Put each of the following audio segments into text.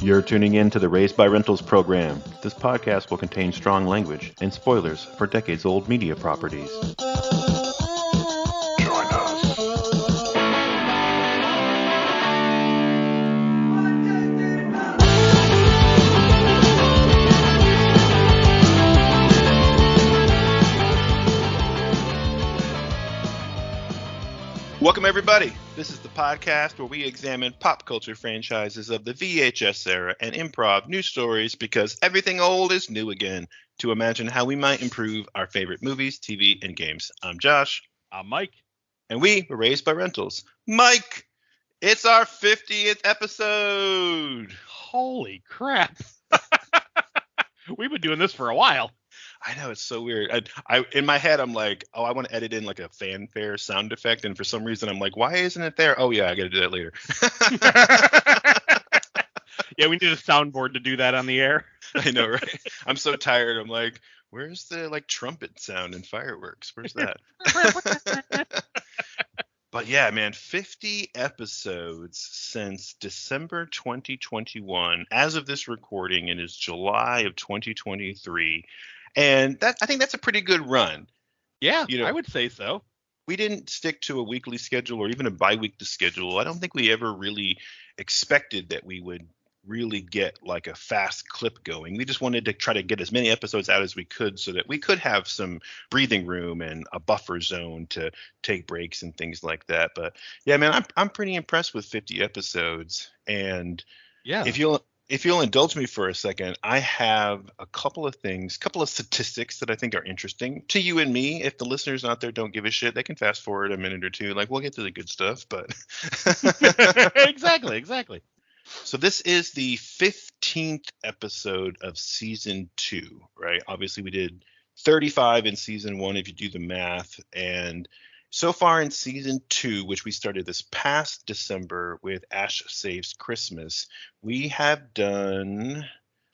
You're tuning in to the Raised by Rentals program. This podcast will contain strong language and spoilers for decades-old media properties. Join us. Welcome, everybody. This is the podcast where we examine pop culture franchises of the VHS era and improv new stories because everything old is new again to imagine how we might improve our favorite movies, TV, and games. I'm Josh. I'm Mike. And we were Raised by Rentals. Mike, it's our 50th episode. Holy crap. We've been doing this for a while. I know, it's so weird. I in my head, I'm like, oh, I want to edit in like a fanfare sound effect. And for some reason, I'm like, why isn't it there? Oh, yeah, I got to do that later. Yeah, we need a soundboard to do that on the air. I know, right? I'm so tired. I'm like, where's the like trumpet sound and fireworks? Where's that? But yeah, man, 50 episodes since December 2021. As of this recording, it is July of 2023. And that I think that's a pretty good run. Yeah, I would say so. We didn't stick to a weekly schedule or even a bi-weekly schedule. I don't think we ever really expected that we would really get like a fast clip going. We just wanted to try to get as many episodes out as we could so that we could have some breathing room and a buffer zone to take breaks and things like that. But yeah, man, I'm pretty impressed with 50 episodes. And yeah, if you'll indulge me for a second, I have a couple of statistics that I think are interesting to you and me. If the listeners out there don't give a shit, they can fast forward a minute or two. Like, we'll get to the good stuff, but exactly. So this is the 15th episode of season 2, right? Obviously, we did 35 in season 1 if you do the math, and so far in season 2, which we started this past December with Ash Saves Christmas, we have done,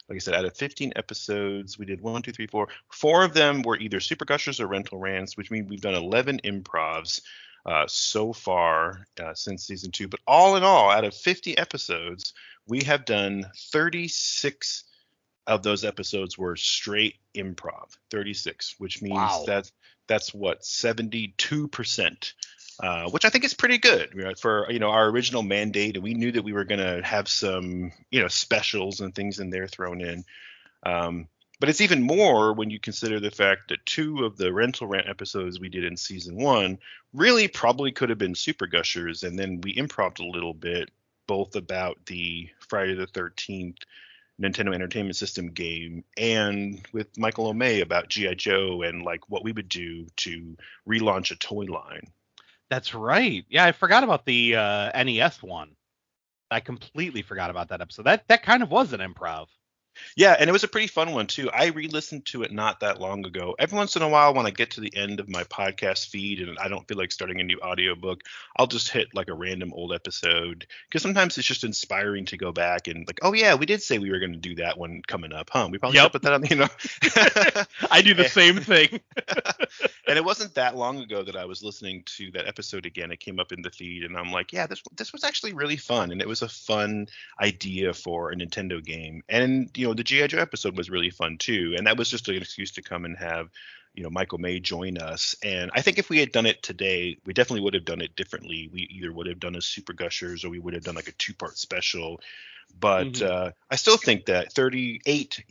like I said, out of 15 episodes, we did 1, 2, 3, 4. 4 of them were either super gushers or rental rants, which means we've done 11 improvs so far since season 2. But all in all, out of 50 episodes, we have done 36 of those episodes were straight improv. 36, which means that's what, 72%, which I think is pretty good, for our original mandate. And we knew that we were going to have some specials and things in there thrown in. But it's even more when you consider the fact that 2 of the rental rant episodes we did in season 1 really probably could have been super gushers, and then we improv'd a little bit, both about the Friday the 13th Nintendo Entertainment System game and with Michael O'May about G.I. Joe and like what we would do to relaunch a toy line. That's right. Yeah, I forgot about the NES one. I completely forgot about that episode. That kind of was an improv. Yeah, and it was a pretty fun one, too. I re-listened to it not that long ago. Every once in a while, when I get to the end of my podcast feed and I don't feel like starting a new audiobook, I'll just hit like a random old episode. Because sometimes it's just inspiring to go back and like, oh, yeah, we did say we were going to do that one coming up, huh? We probably should put that on, I do the same thing. And it wasn't that long ago that I was listening to that episode again. It came up in the feed, and I'm like, yeah, this was actually really fun. And it was a fun idea for a Nintendo game. And, the G.I. Joe episode was really fun too, and that was just an excuse to come and have Michael May join us. And I think if we had done it today, we definitely would have done it differently. We either would have done a Super Gushers or we would have done like a 2-part special. But I still think that 38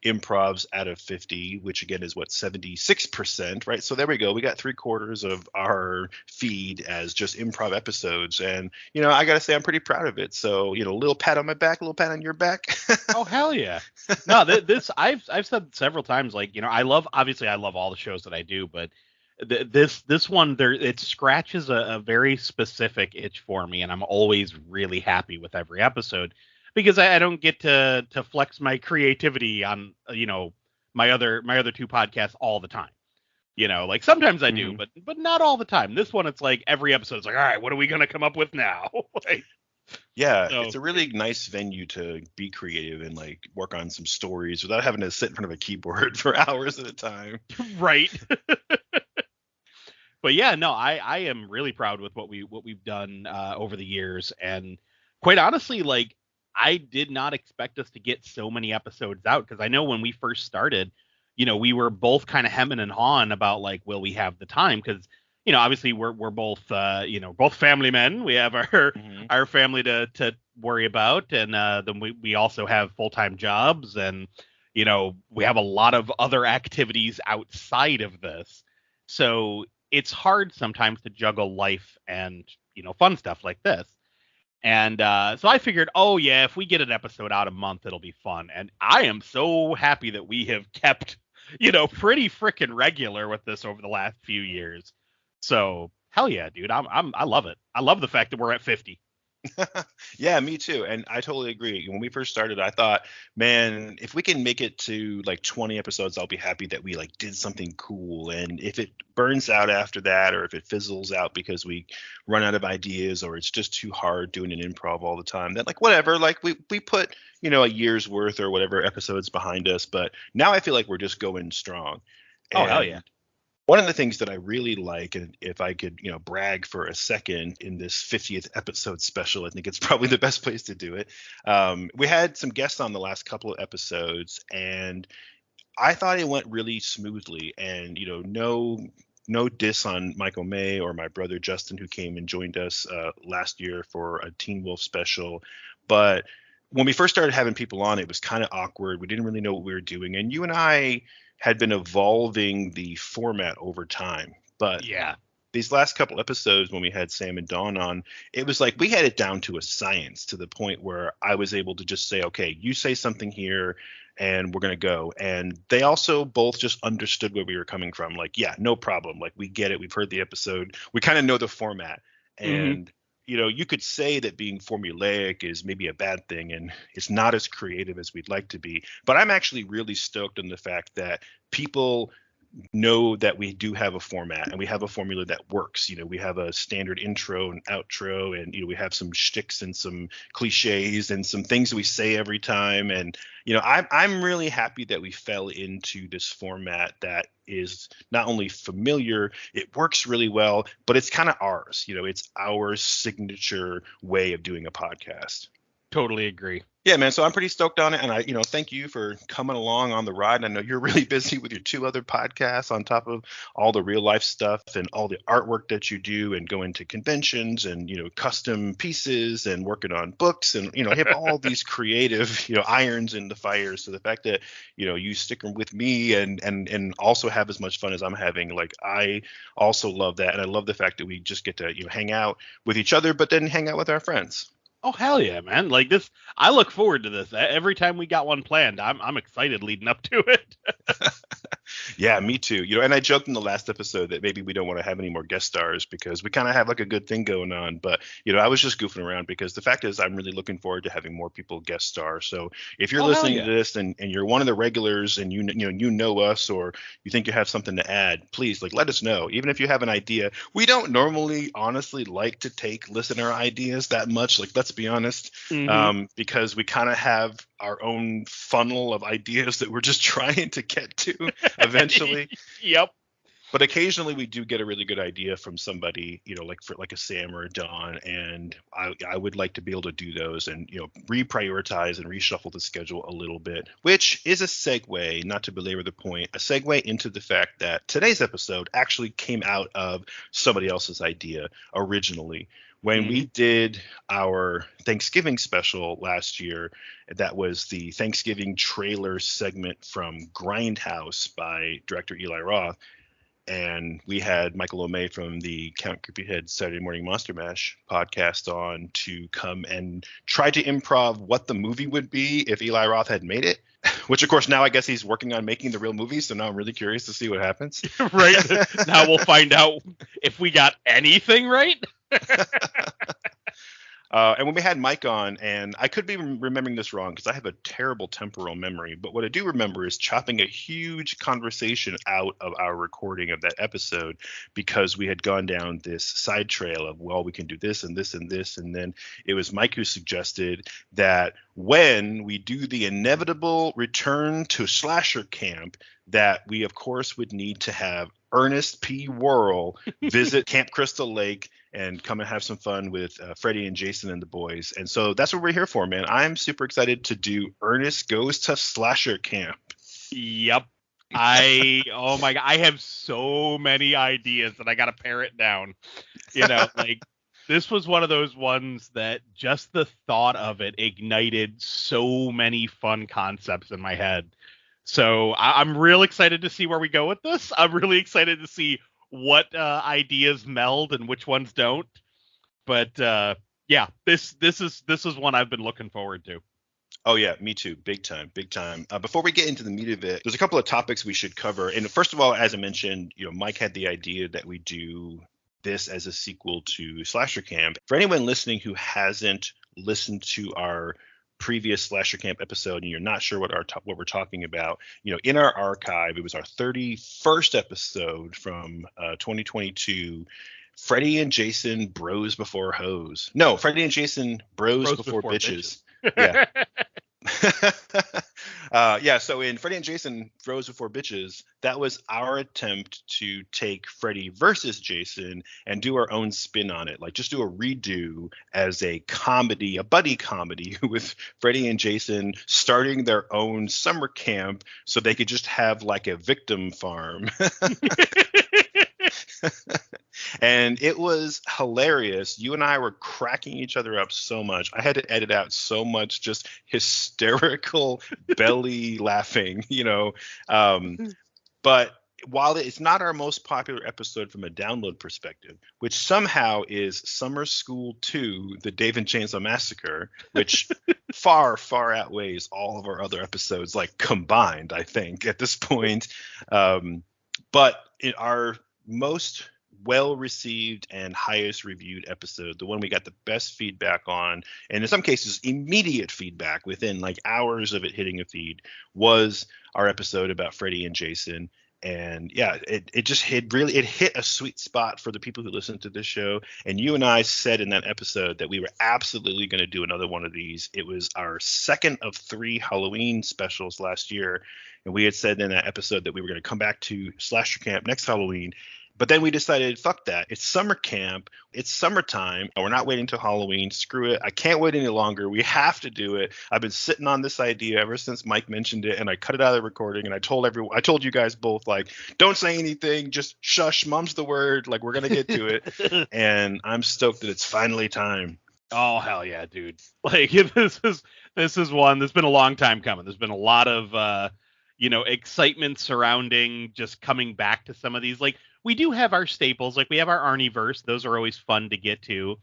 improvs out of 50, which again is what, 76%, right? So there we go. We got 3/4 of our feed as just improv episodes. And, I got to say, I'm pretty proud of it. So, a little pat on my back, a little pat on your back. Oh, hell yeah. No, this I've said several times, like, I love all the shows that I do, but this one there, it scratches a very specific itch for me, and I'm always really happy with every episode because I don't get to flex my creativity on my other 2 podcasts all the time. Like sometimes I do, but not all the time. This one, it's like every episode is like, all right, what are we gonna come up with now? It's a really nice venue to be creative and like work on some stories without having to sit in front of a keyboard for hours at a time. Right. But yeah, no, I am really proud with what we've done over the years, and quite honestly, like I did not expect us to get so many episodes out, because I know when we first started, you know, we were both kind of hemming and hawing about like, will we have the time? Because, you know, obviously we're both you know, both family men. We have our Mhm. our family to worry about, and then we also have full-time jobs, and you know, we have a lot of other activities outside of this. So it's hard sometimes to juggle life and, you know, fun stuff like this. And so I figured, oh yeah, if we get an episode out a month, it'll be fun. And I am so happy that we have kept, you know, pretty freaking regular with this over the last few years. So hell yeah, dude, I love it. I love the fact that we're at 50. Yeah, me too. And I totally agree. When we first started, I thought, man, if we can make it to like 20 episodes, I'll be happy that we like did something cool. And if it burns out after that, or if it fizzles out because we run out of ideas, or it's just too hard doing an improv all the time, then like whatever, like we put, you know, a year's worth or whatever episodes behind us. But now I feel like we're just going strong. Oh hell yeah. And one of the things that I really like, and if I could, you know, brag for a second in this 50th episode special, I think it's probably the best place to do it. We had some guests on the last couple of episodes, and I thought it went really smoothly. And you know, no diss on Michael May or my brother Justin, who came and joined us last year for a Teen Wolf special, but when we first started having people on, it was kind of awkward. We didn't really know what we were doing, and you and I had been evolving the format over time. But Yeah. these last couple episodes, when we had Sam and Dawn on, it was like we had it down to a science, to the point where I was able to just say, okay, you say something here and we're going to go. And they also both just understood where we were coming from. Like, yeah, no problem. Like, we get it. We've heard the episode. We kind of know the format. Hmm. And you know, you could say that being formulaic is maybe a bad thing and it's not as creative as we'd like to be. But I'm actually really stoked on the fact that people know that we do have a format and we have a formula that works. You know, we have a standard intro and outro, and you know, we have some shticks and some cliches and some things we say every time. And you know, I'm really happy that we fell into this format that is not only familiar, it works really well, but it's kind of ours. You know, it's our signature way of doing a podcast. Totally agree. Yeah, man. So I'm pretty stoked on it, and I, you know, thank you for coming along on the ride. I know you're really busy with your two other podcasts on top of all the real life stuff and all the artwork that you do, and going to conventions and you know, custom pieces and working on books, and you know, you have all these creative, you know, irons in the fire. So the fact that you know, you stick with me and also have as much fun as I'm having, like I also love that, and I love the fact that we just get to, you know, hang out with each other, but then hang out with our friends. Oh hell yeah, man! Like this, I look forward to this. Every time we got one planned, I'm excited leading up to it. Yeah, me too. You know, and I joked in the last episode that maybe we don't want to have any more guest stars because we kind of have like a good thing going on. But, you know, I was just goofing around because the fact is I'm really looking forward to having more people guest star. So if you're Oh hell listening yeah! to this and you're one of the regulars and you know us, or you think you have something to add, please like let us know. Even if you have an idea. We don't normally honestly like to take listener ideas that much. Like, let's be honest, Hmm. because we kind of have our own funnel of ideas that we're just trying to get to eventually. Yep. But occasionally we do get a really good idea from somebody, you know, like for like a Sam or a Don, and I would like to be able to do those and, you know, reprioritize and reshuffle the schedule a little bit, which is a segue, not to belabor the point, a segue into the fact that today's episode actually came out of somebody else's idea originally. When Hmm. we did our Thanksgiving special last year, that was the Thanksgiving trailer segment from Grindhouse by director Eli Roth. And we had Michael O'May from the Count Creepy Head Saturday Morning Monster Mash podcast on to come and try to improv what the movie would be if Eli Roth had made it. Which, of course, now I guess he's working on making the real movie. So now I'm really curious to see what happens. Right. Now we'll find out if we got anything right. And when we had Mike on, and I could be remembering this wrong because I have a terrible temporal memory, but what I do remember is chopping a huge conversation out of our recording of that episode because we had gone down this side trail of, well, we can do this and this and this. And then it was Mike who suggested that when we do the inevitable return to slasher camp, that we, of course, would need to have Ernest P. Worrell visit Camp Crystal Lake and come and have some fun with Freddy and Jason and the boys. And so that's what we're here for, man. I'm super excited to do Ernest Goes to Slasher Camp. Yep. Oh my God, I have so many ideas that I got to pare it down. Like this was one of those ones that just the thought of it ignited so many fun concepts in my head. So I'm real excited to see where we go with this. I'm really excited to see what ideas meld and which ones don't. But yeah, this is one I've been looking forward to. Oh yeah, me too. Big time, big time. Before we get into the meat of it, there's a couple of topics we should cover. And first of all, as I mentioned, Mike had the idea that we do this as a sequel to Slasher Camp. For anyone listening who hasn't listened to our previous Slasher Camp episode and you're not sure what we're talking about, in our archive, it was our 31st episode from 2022. Freddy and Jason bros before hoes. No, Freddy and Jason bros before bitches. Yeah. So in Freddy and Jason Bros Before Bitches, that was our attempt to take Freddy versus Jason and do our own spin on it. Like just do a redo as a comedy, a buddy comedy with Freddy and Jason starting their own summer camp so they could just have like a victim farm. And it was hilarious. You and I were cracking each other up so much. I had to edit out so much just hysterical belly laughing, But while it's not our most popular episode from a download perspective, which somehow is Summer School 2, the Dave and Chainsaw Massacre, which far, far outweighs all of our other episodes, like combined, I think, at this point. But in our most well-received and highest reviewed episode, the one we got the best feedback on, and in some cases immediate feedback within like hours of it hitting a feed, was our episode about Freddy and Jason. And yeah, it hit a sweet spot for the people who listen to this show. And you and I said in that episode that we were absolutely going to do another one of these. It was our second of 3 Halloween specials last year, and we had said in that episode that we were going to come back to Slasher Camp next Halloween. But then we decided, fuck that. It's summer camp. It's summertime. We're not waiting till Halloween. Screw it. I can't wait any longer. We have to do it. I've been sitting on this idea ever since Mike mentioned it, and I cut it out of the recording. And I told you guys both, like, don't say anything. Just shush. Mum's the word. Like, we're going to get to it. And I'm stoked that it's finally time. Oh, hell yeah, dude. Like, this is one that's been a long time coming. There's been a lot of, excitement surrounding just coming back to some of these. Like, we do have our staples, like we have our Arnieverse. Those are always fun to get to.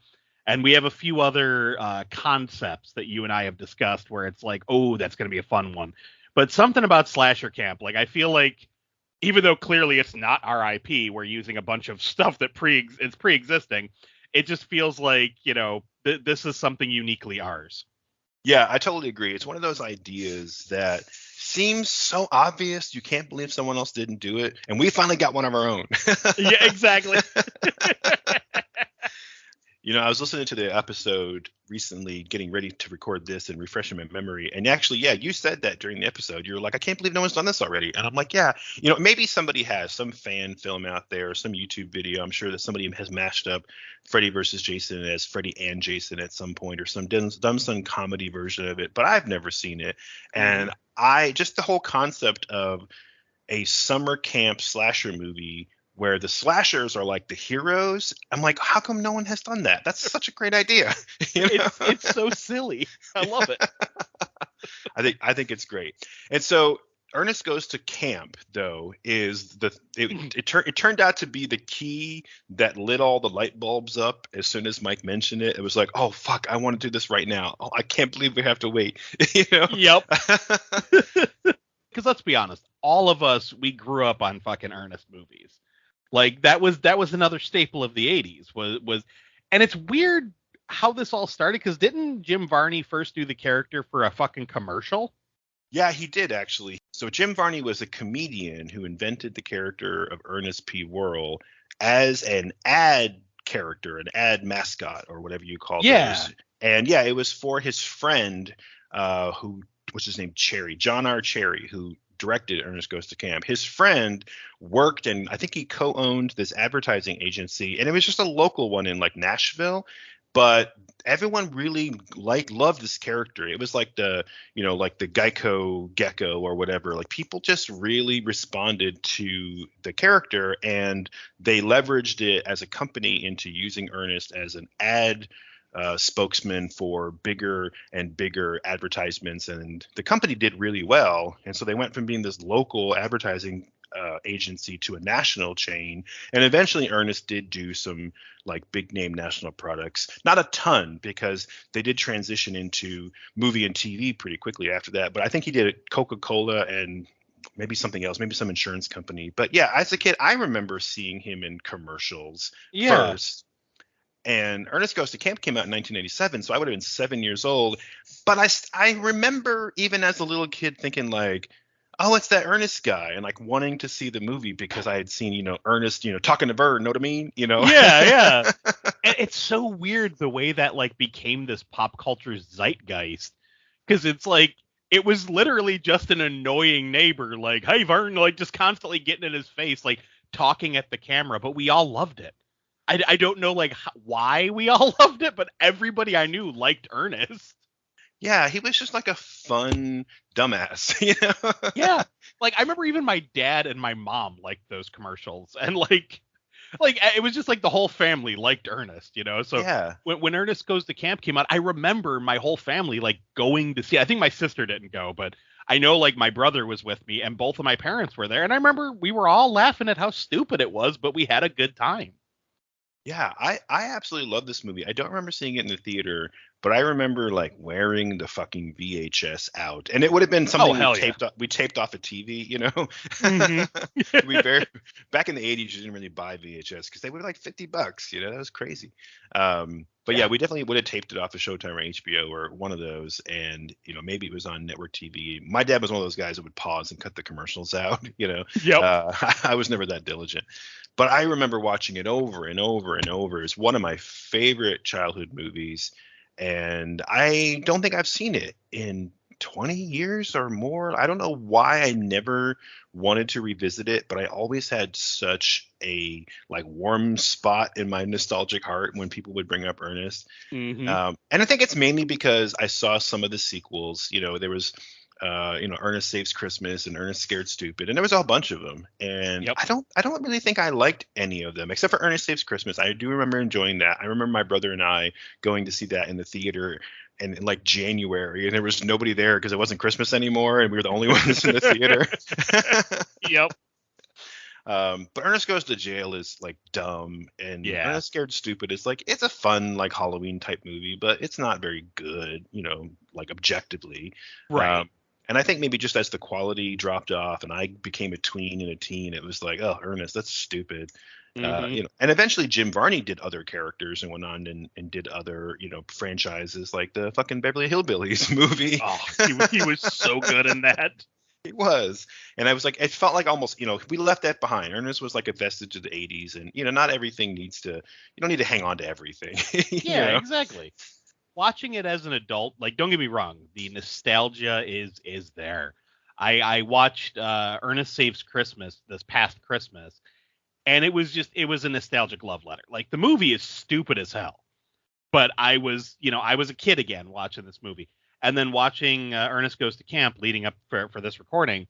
And we have a few other concepts that you and I have discussed where it's like, oh, that's going to be a fun one. But something about Slasher Camp, like I feel like even though clearly it's not our IP, we're using a bunch of stuff that it's pre-existing. It just feels like, this is something uniquely ours. Yeah, I totally agree. It's one of those ideas that seems so obvious you can't believe someone else didn't do it, and we finally got one of our own. Yeah, exactly. I was listening to the episode recently, getting ready to record this and refreshing my memory. And actually, yeah, you said that during the episode. You were like, I can't believe no one's done this already. And I'm like, yeah, maybe somebody has some fan film out there, some YouTube video. I'm sure that somebody has mashed up Freddy versus Jason as Freddy and Jason at some point, or done some comedy version of it. But I've never seen it. And just the whole concept of a summer camp slasher movie where the slashers are like the heroes. I'm like, how come no one has done that? That's such a great idea. It's so silly. I love it. I think it's great. And so Ernest Goes to Camp, though, is it turned out to be the key that lit all the light bulbs up as soon as Mike mentioned it. It was like, oh fuck, I want to do this right now. Oh, I can't believe we have to wait. Yep. Because let's be honest, all of us, we grew up on fucking Ernest movies. Like that was another staple of the 80s was, and it's weird how this all started, because didn't Jim Varney first do the character for a fucking commercial? Yeah, he did actually. So Jim Varney was a comedian who invented the character of Ernest P. Worrell as an ad character, an ad mascot, or whatever you call those. And yeah, it was for his friend who was his name, Cherry, John R. Cherry, who directed Ernest Goes to Camp. His friend worked, and I think he co-owned this advertising agency, and it was just a local one in like Nashville. But everyone really loved this character. It was like like the Geico Gecko or whatever. Like people just really responded to the character, and they leveraged it as a company into using Ernest as an ad spokesman for bigger and bigger advertisements, and the company did really well. And so they went from being this local advertising agency to a national chain, and eventually Ernest did do some like big name national products. Not a ton, because they did transition into movie and TV pretty quickly after that. But I think he did Coca-Cola and maybe something else, maybe some insurance company. But yeah, as a kid, I remember seeing him in commercials first. And Ernest Goes to Camp came out in 1987, so I would have been 7 years old. But I remember even as a little kid thinking like, oh, it's that Ernest guy, and like wanting to see the movie because I had seen, Ernest, talking to Bird, know what I mean? Yeah. And it's so weird the way that like became this pop culture zeitgeist, because it's like it was literally just an annoying neighbor, like, hey Vern, like just constantly getting in his face, like talking at the camera, but we all loved it. I don't know like why we all loved it, but everybody I knew liked Ernest. Yeah, he was just like a fun dumbass, Yeah, like I remember even my dad and my mom liked those commercials, and like it was just like the whole family liked Ernest, So Yeah. when Ernest Goes to Camp came out, I remember my whole family like going to see. I think my sister didn't go, but I know like my brother was with me, and both of my parents were there, and I remember we were all laughing at how stupid it was, but we had a good time. Yeah, I absolutely love this movie. I don't remember seeing it in the theater, but I remember like wearing the fucking VHS out, and it would have been something we taped off a TV, Mm-hmm. we very back in the 80s you didn't really buy VHS because they were like $50, that was crazy. But yeah, we definitely would have taped it off of Showtime or HBO or one of those, and maybe it was on network TV. My dad was one of those guys that would pause and cut the commercials out. Yep. I was never that diligent. But I remember watching it over and over and over. It's one of my favorite childhood movies. And I don't think I've seen it in 20 years or more. I don't know why I never wanted to revisit it, but I always had such a like warm spot in my nostalgic heart when people would bring up Ernest. Mm-hmm. And I think it's mainly because I saw some of the sequels. There was Ernest Saves Christmas and Ernest Scared Stupid, and there was a whole bunch of them. And Yep. I don't really think I liked any of them except for Ernest Saves Christmas. I do remember enjoying that. I remember my brother and I going to see that in the theater in like January, and there was nobody there because it wasn't Christmas anymore, and we were the only ones in the theater. Yep. But Ernest Goes to Jail is like dumb, and Ernest Scared Stupid is like, it's a fun like Halloween type movie, but it's not very good, like objectively. Right. And I think maybe just as the quality dropped off and I became a tween and a teen, it was like, oh, Ernest, that's stupid. Mm-hmm. And eventually Jim Varney did other characters and went on and did other, franchises like the fucking Beverly Hillbillies movie. Oh, he was so good in that. It was. And I was like, it felt like almost, we left that behind. Ernest was like a vestige of the 80s. And, not everything you don't need to hang on to everything. Yeah, exactly. Watching it as an adult, like, don't get me wrong, the nostalgia is there. I watched Ernest Saves Christmas this past Christmas, and it was a nostalgic love letter. Like, the movie is stupid as hell, but I was a kid again watching this movie, and then watching Ernest Goes to Camp leading up for this recording.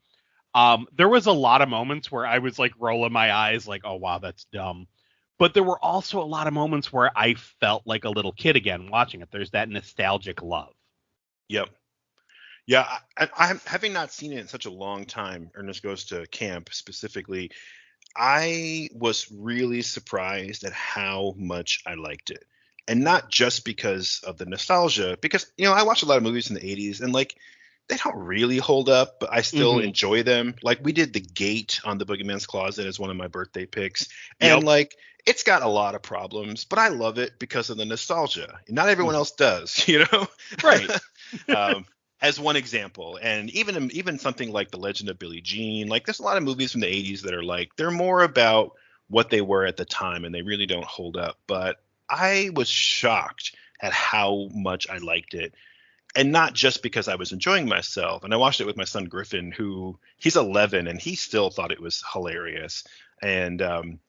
There was a lot of moments where I was like rolling my eyes, like, oh wow, that's dumb. But there were also a lot of moments where I felt like a little kid again watching it. There's that nostalgic love. Yep. Yeah, I'm having not seen it in such a long time. Ernest Goes to Camp specifically. I was really surprised at how much I liked it. And not just because of the nostalgia, because, I watched a lot of movies in the 80s and like they don't really hold up, but I still enjoy them. Like we did The Gate on The Boogeyman's Closet as one of my birthday picks. And like it's got a lot of problems, but I love it because of the nostalgia. Not everyone else does, Right. As one example. And even something like The Legend of Billie Jean, like there's a lot of movies from the 80s that are like they're more about what they were at the time and they really don't hold up. But I was shocked at how much I liked it. and not just because I was enjoying myself. And I watched it with my son Griffin, who he's 11 and he still thought it was hilarious. And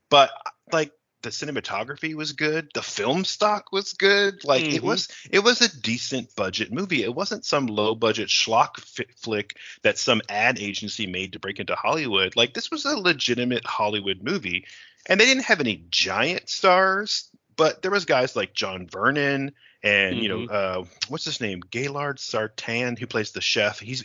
but like the cinematography was good, the film stock was good. Like it was a decent budget movie. It wasn't some low budget schlock flick that some ad agency made to break into Hollywood. Like this was a legitimate Hollywood movie, and they didn't have any giant stars, but there was guys like John Vernon and what's his name, Gaylord Sartain, who plays the chef. He's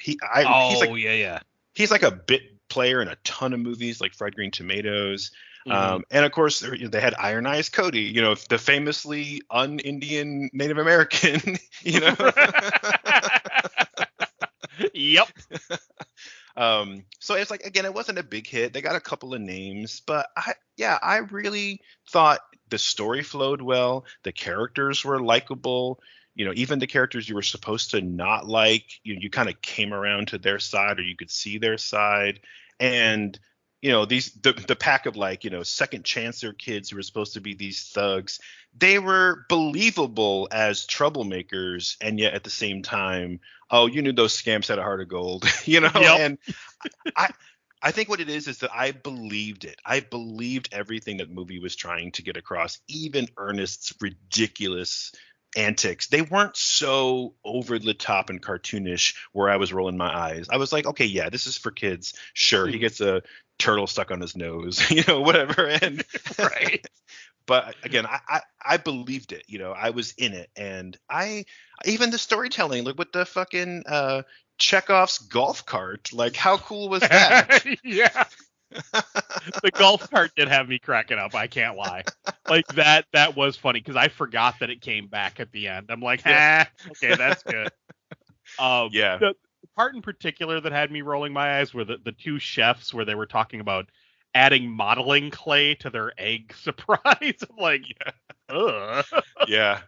like a bit player in a ton of movies like Fried Green Tomatoes. And of course they had Iron Eyes Cody, the famously un-Indian Native American, Yep. So it's like, again, it wasn't a big hit. They got a couple of names, but I really thought the story flowed well. The characters were likable. Even the characters you were supposed to not like, you kind of came around to their side, or you could see their side. And the pack of second chancer kids who were supposed to be these thugs, they were believable as troublemakers, and yet at the same time, you knew those scamps had a heart of gold, Yep. And I think what it is that I believed it. I believed everything that movie was trying to get across, even Ernest's ridiculous antics. They weren't so over the top and cartoonish where I was rolling my eyes. I was like, okay, yeah, this is for kids. Sure, he gets a turtle stuck on his nose, whatever. And right. But again, I believed it. I was in it, and even the storytelling, like with the fucking Chekhov's golf cart. Like, how cool was that? Yeah. The golf cart did have me cracking up. I can't lie. Like that was funny because I forgot that it came back at the end. I'm like, okay, that's good. Yeah. The part in particular that had me rolling my eyes were the two chefs where they were talking about adding modeling clay to their egg surprise. I'm like, ugh. Yeah.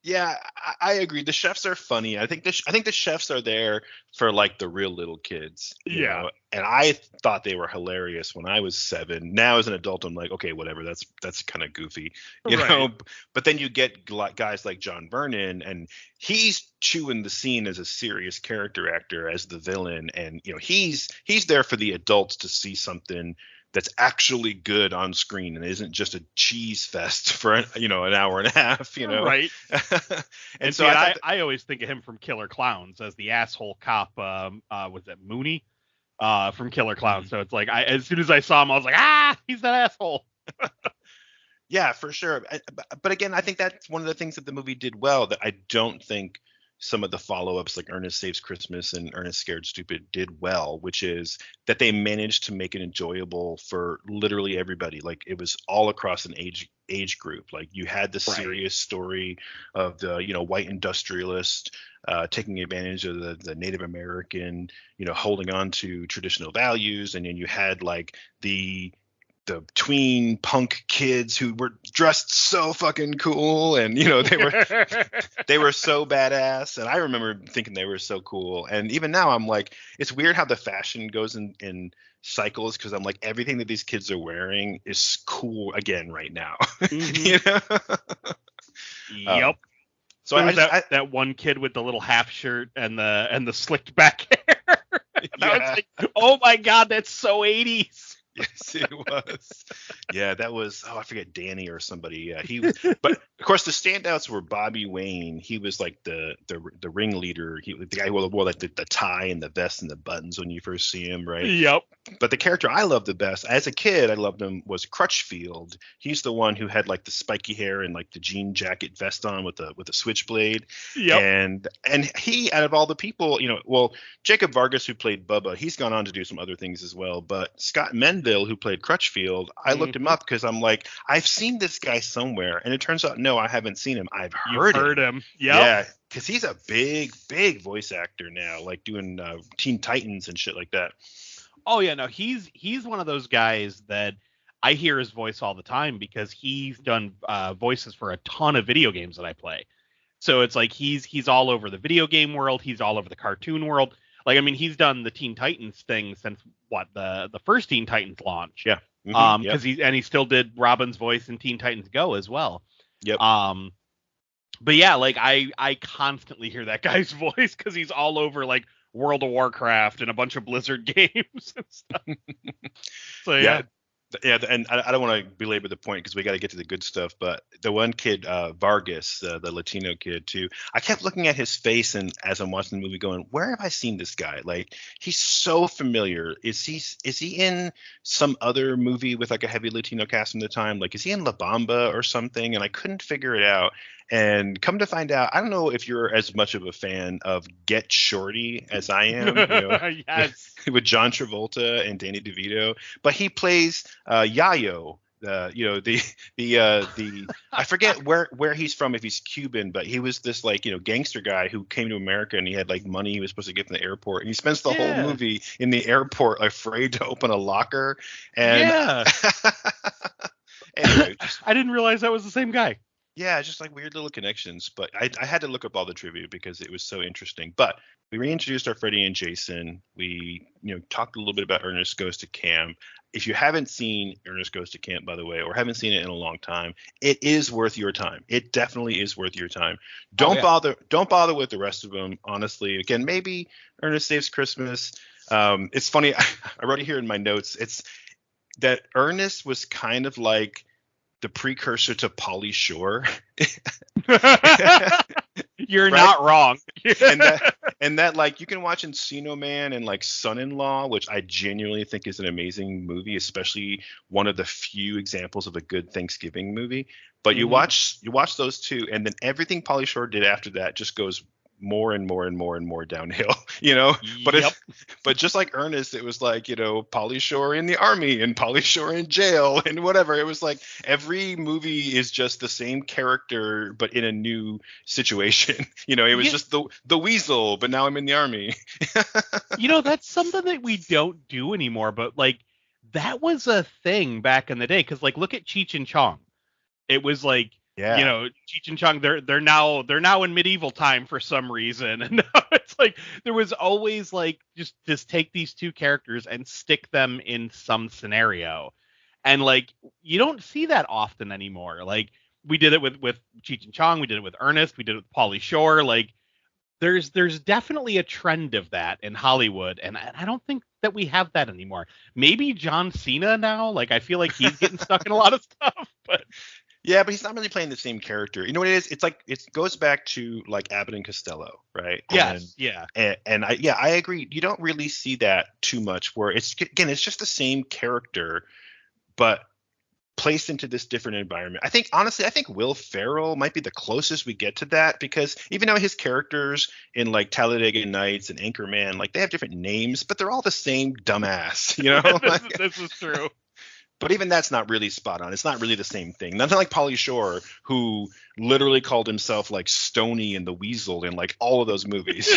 Yeah, I agree. The chefs are funny. I think the chefs are there for like the real little kids. You know? And I thought they were hilarious when I was 7. Now as an adult, I'm like, okay, whatever. That's kind of goofy, you know. But then you get guys like John Vernon, and he's chewing the scene as a serious character actor, as the villain, and he's there for the adults to see something that's actually good on screen and isn't just a cheese fest for an hour and a half, Right. And so see, I always think of him from Killer Clowns as the asshole cop. Was that Mooney from Killer Clowns? So it's like as soon as I saw him, I was like, he's that asshole. Yeah, for sure. But again, I think that's one of the things that the movie did well that I don't think some of the follow-ups like Ernest Saves Christmas and Ernest Scared Stupid did well, which is that they managed to make it enjoyable for literally everybody. Like it was all across an age group. Like you had the serious story of the white industrialist taking advantage of the Native American, holding on to traditional values, and then you had like the tween punk kids who were dressed so fucking cool, and they were so badass, and I remember thinking they were so cool. And even now I'm like, it's weird how the fashion goes in cycles, because I'm like, everything that these kids are wearing is cool again right now. Yep. So that one kid with the little half shirt and the slicked back hair. I was like, oh my god, that's so 80s. Yes, it was. Yeah, that was, I forget, Danny or somebody. Yeah, but of course the standouts were Bobby Wayne. He was like the ringleader. The guy who wore like the tie and the vest and the buttons when you first see him, right? Yep. But the character I loved the best as a kid, I loved him, was Crutchfield. He's the one who had like the spiky hair and like the jean jacket vest on with a switchblade. Yep. And he, out of all the people, Jacob Vargas, who played Bubba, he's gone on to do some other things as well. But Scott Menville, who played Crutchfield, I looked him up because I'm like, I've seen this guy somewhere, and it turns out no, I haven't seen him. I've heard him. Yep. Yeah, because he's a big voice actor now, like doing Teen Titans and shit like that. Oh yeah, no, he's one of those guys that I hear his voice all the time because he's done voices for a ton of video games that I play. So it's like he's all over the video game world, he's all over the cartoon world. Like, I mean, he's done the Teen Titans thing since the first Teen Titans launch. Yeah. Because he still did Robin's voice in Teen Titans Go as well. Yep. But yeah, like I constantly hear that guy's voice because he's all over like World of Warcraft and a bunch of Blizzard games and stuff. So Yeah. yeah. Yeah, and I don't want to belabor the point because we got to get to the good stuff. But the one kid, Vargas, the Latino kid too, I kept looking at his face and as I'm watching the movie, going, "Where have I seen this guy? Like, he's so familiar. Is he in some other movie with like a heavy Latino cast from the time? Like, is he in La Bamba or something?" And I couldn't figure it out. And come to find out, I don't know if you're as much of a fan of Get Shorty as I am. Yes. With John Travolta and Danny DeVito, but he plays Yayo. The I forget where he's from, if he's Cuban, but he was this like gangster guy who came to America and he had like money he was supposed to get from the airport, and he spends the whole Yeah. movie in the airport afraid to open a locker. And Yeah. anyway, I didn't realize that was the same guy. yeah, just like weird little connections. But I had to look up all the trivia because it was so interesting. But we reintroduced our Freddy and Jason. We talked a little bit about Ernest Goes to Camp. If you haven't seen Ernest Goes to Camp, by the way, or haven't seen it in a long time, it is worth your time. It definitely is worth your time. Don't bother with the rest of them, honestly. Again, maybe Ernest Saves Christmas. It's funny. I wrote it here in my notes. It's that Ernest was kind of like the precursor to Pauly Shore. You're Right? not wrong. and that like you can watch Encino Man and like Son-in-Law, which I genuinely think is an amazing movie, especially one of the few examples of a good Thanksgiving movie. But you watch those two, and then everything Pauly Shore did after that just goes more and more and more and more downhill, but Yep. but just like Ernest, it was like Pauly Shore in the army and Pauly Shore in jail and whatever. It was like every movie is just the same character but in a new situation. It was just the weasel, but now I'm in the army. That's something that we don't do anymore, but like that was a thing back in the day, because like look at Cheech and Chong. It was like, Yeah. Cheech and Chong, they're now in medieval time for some reason. And now it's like there was always like just take these two characters and stick them in some scenario. And like you don't see that often anymore. Like we did it with Cheech and Chong, we did it with Ernest, we did it with Pauly Shore. Like there's definitely a trend of that in Hollywood, and I don't think that we have that anymore. Maybe John Cena now, like I feel like he's getting stuck in a lot of stuff, but Yeah, but he's not really playing the same character. You know what it is? It's like it goes back to like Abbott and Costello, right? yes, yeah. And I agree. You don't really see that too much. Where it's just the same character, but placed into this different environment. I think Will Ferrell might be the closest we get to that, because even though his characters in like Talladega Nights and Anchorman, like they have different names, but they're all the same dumbass, This is true. But even that's not really spot on. It's not really the same thing. Nothing like Pauly Shore, who literally called himself like Stony and the Weasel in like all of those movies,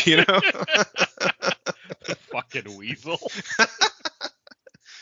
Fucking weasel.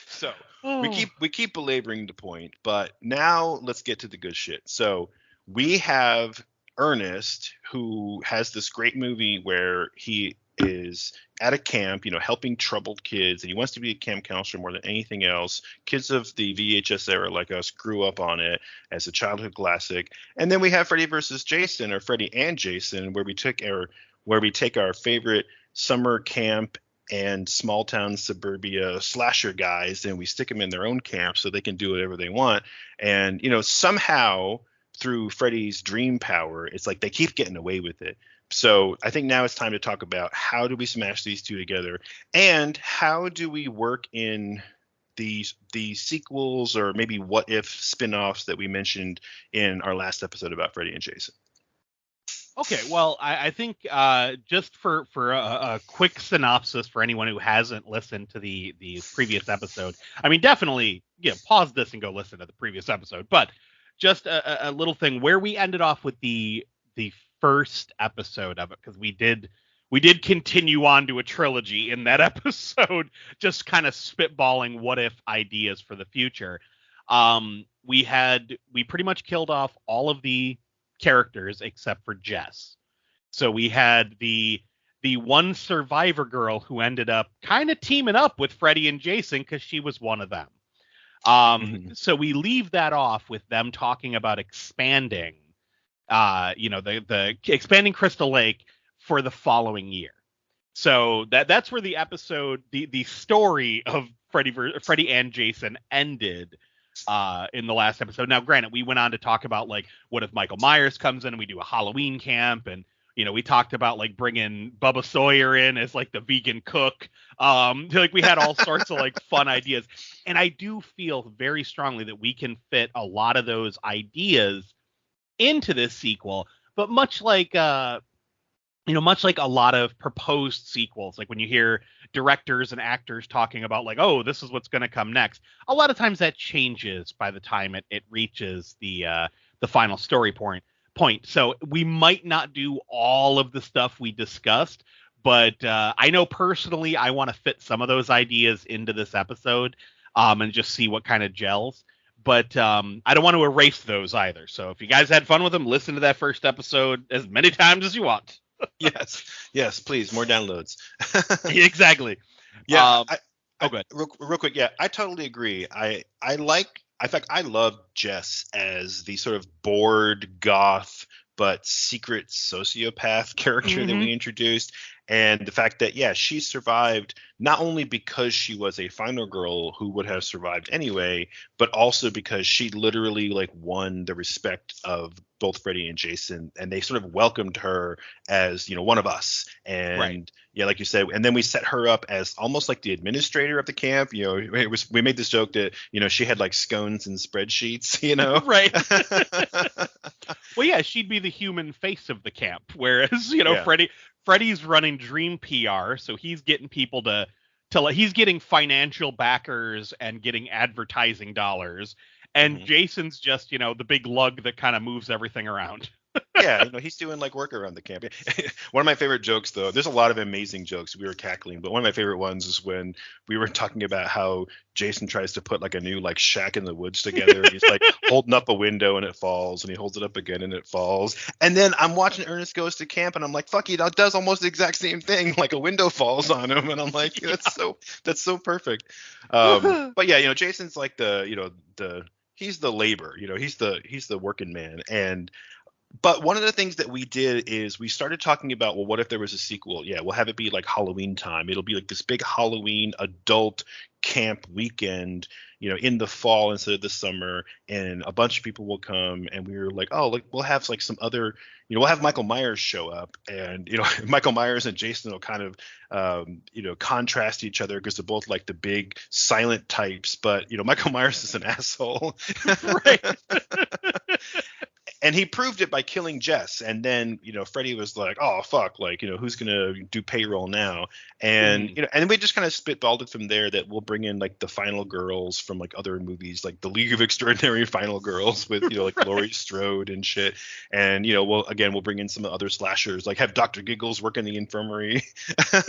So we keep belaboring the point, but now let's get to the good shit. So we have Ernest, who has this great movie where he is at a camp, helping troubled kids, and he wants to be a camp counselor more than anything else. Kids of the VHS era like us grew up on it as a childhood classic. And then we have Freddy versus Jason, or Freddy and Jason, where we take our favorite summer camp and small town suburbia slasher guys, and we stick them in their own camp so they can do whatever they want. And somehow through Freddy's dream power, it's like they keep getting away with it. So I think now it's time to talk about how do we smash these two together, and how do we work in the sequels, or maybe what if spin-offs that we mentioned in our last episode about Freddy and Jason. Okay, well, I think just for a quick synopsis for anyone who hasn't listened to the previous episode, I mean, definitely, pause this and go listen to the previous episode. But just a little thing where we ended off with the first episode of it, because we did continue on to a trilogy in that episode, just kind of spitballing what if ideas for the future. We pretty much killed off all of the characters except for Jess. So we had the one survivor girl who ended up kind of teaming up with Freddy and Jason because she was one of them. So we leave that off with them talking about expanding the expanding Crystal Lake for the following year. So that's where the episode, the story of Freddy and Jason ended in the last episode. Now, granted, we went on to talk about like what if Michael Myers comes in and we do a Halloween camp, and we talked about like bringing Bubba Sawyer in as like the vegan cook. Like we had all sorts of like fun ideas, and I do feel very strongly that we can fit a lot of those ideas into this sequel. But much like a lot of proposed sequels, like when you hear directors and actors talking about like, oh, this is what's going to come next, a lot of times that changes by the time it reaches the final story point. So we might not do all of the stuff we discussed, but I know personally I want to fit some of those ideas into this episode and just see what kind of gels. But I don't want to erase those either. So if you guys had fun with them, listen to that first episode as many times as you want. Yes, please, more downloads. Exactly. Yeah. Good. Real quick. Yeah, I totally agree. In fact, I love Jess as the sort of bored goth but secret sociopath character that we introduced. And the fact that, yeah, she survived not only because she was a final girl who would have survived anyway, but also because she literally like won the respect of both Freddy and Jason, and they sort of welcomed her as, one of us. And yeah, like you said, and then we set her up as almost like the administrator of the camp. We made this joke that, she had like scones and spreadsheets, Right. Well, yeah, she'd be the human face of the camp, whereas, Freddy's running Dream PR, so he's getting people to he's getting financial backers and getting advertising dollars, and Jason's just, the big lug that kind of moves everything around. Yeah, he's doing like work around the camp. One of my favorite jokes, though, there's a lot of amazing jokes. We were cackling, but one of my favorite ones is when we were talking about how Jason tries to put like a new like shack in the woods together. And he's like holding up a window and it falls, and he holds it up again and it falls. And then I'm watching Ernest Goes to Camp, and I'm like, fuck, he does almost the exact same thing. Like a window falls on him, and I'm like, that's so perfect. But yeah, Jason's like he's the labor. He's the working man. But one of the things that we did is we started talking about, well, what if there was a sequel? Yeah, we'll have it be like Halloween time. It'll be like this big Halloween adult camp weekend, in the fall instead of the summer, and a bunch of people will come. And we were like, oh, like we'll have like some other, we'll have Michael Myers show up, and Michael Myers and Jason will kind of contrast each other because they're both like the big silent types, but Michael Myers is an asshole. Right. And he proved it by killing Jess. And then, Freddy was like, oh, fuck, like, who's going to do payroll now? And, and we just kind of spitballed it from there that we'll bring in like the final girls from like other movies, like the League of Extraordinary Final Girls with, like Laurie Strode and shit. And, we'll bring in some other slashers, like have Dr. Giggles work in the infirmary.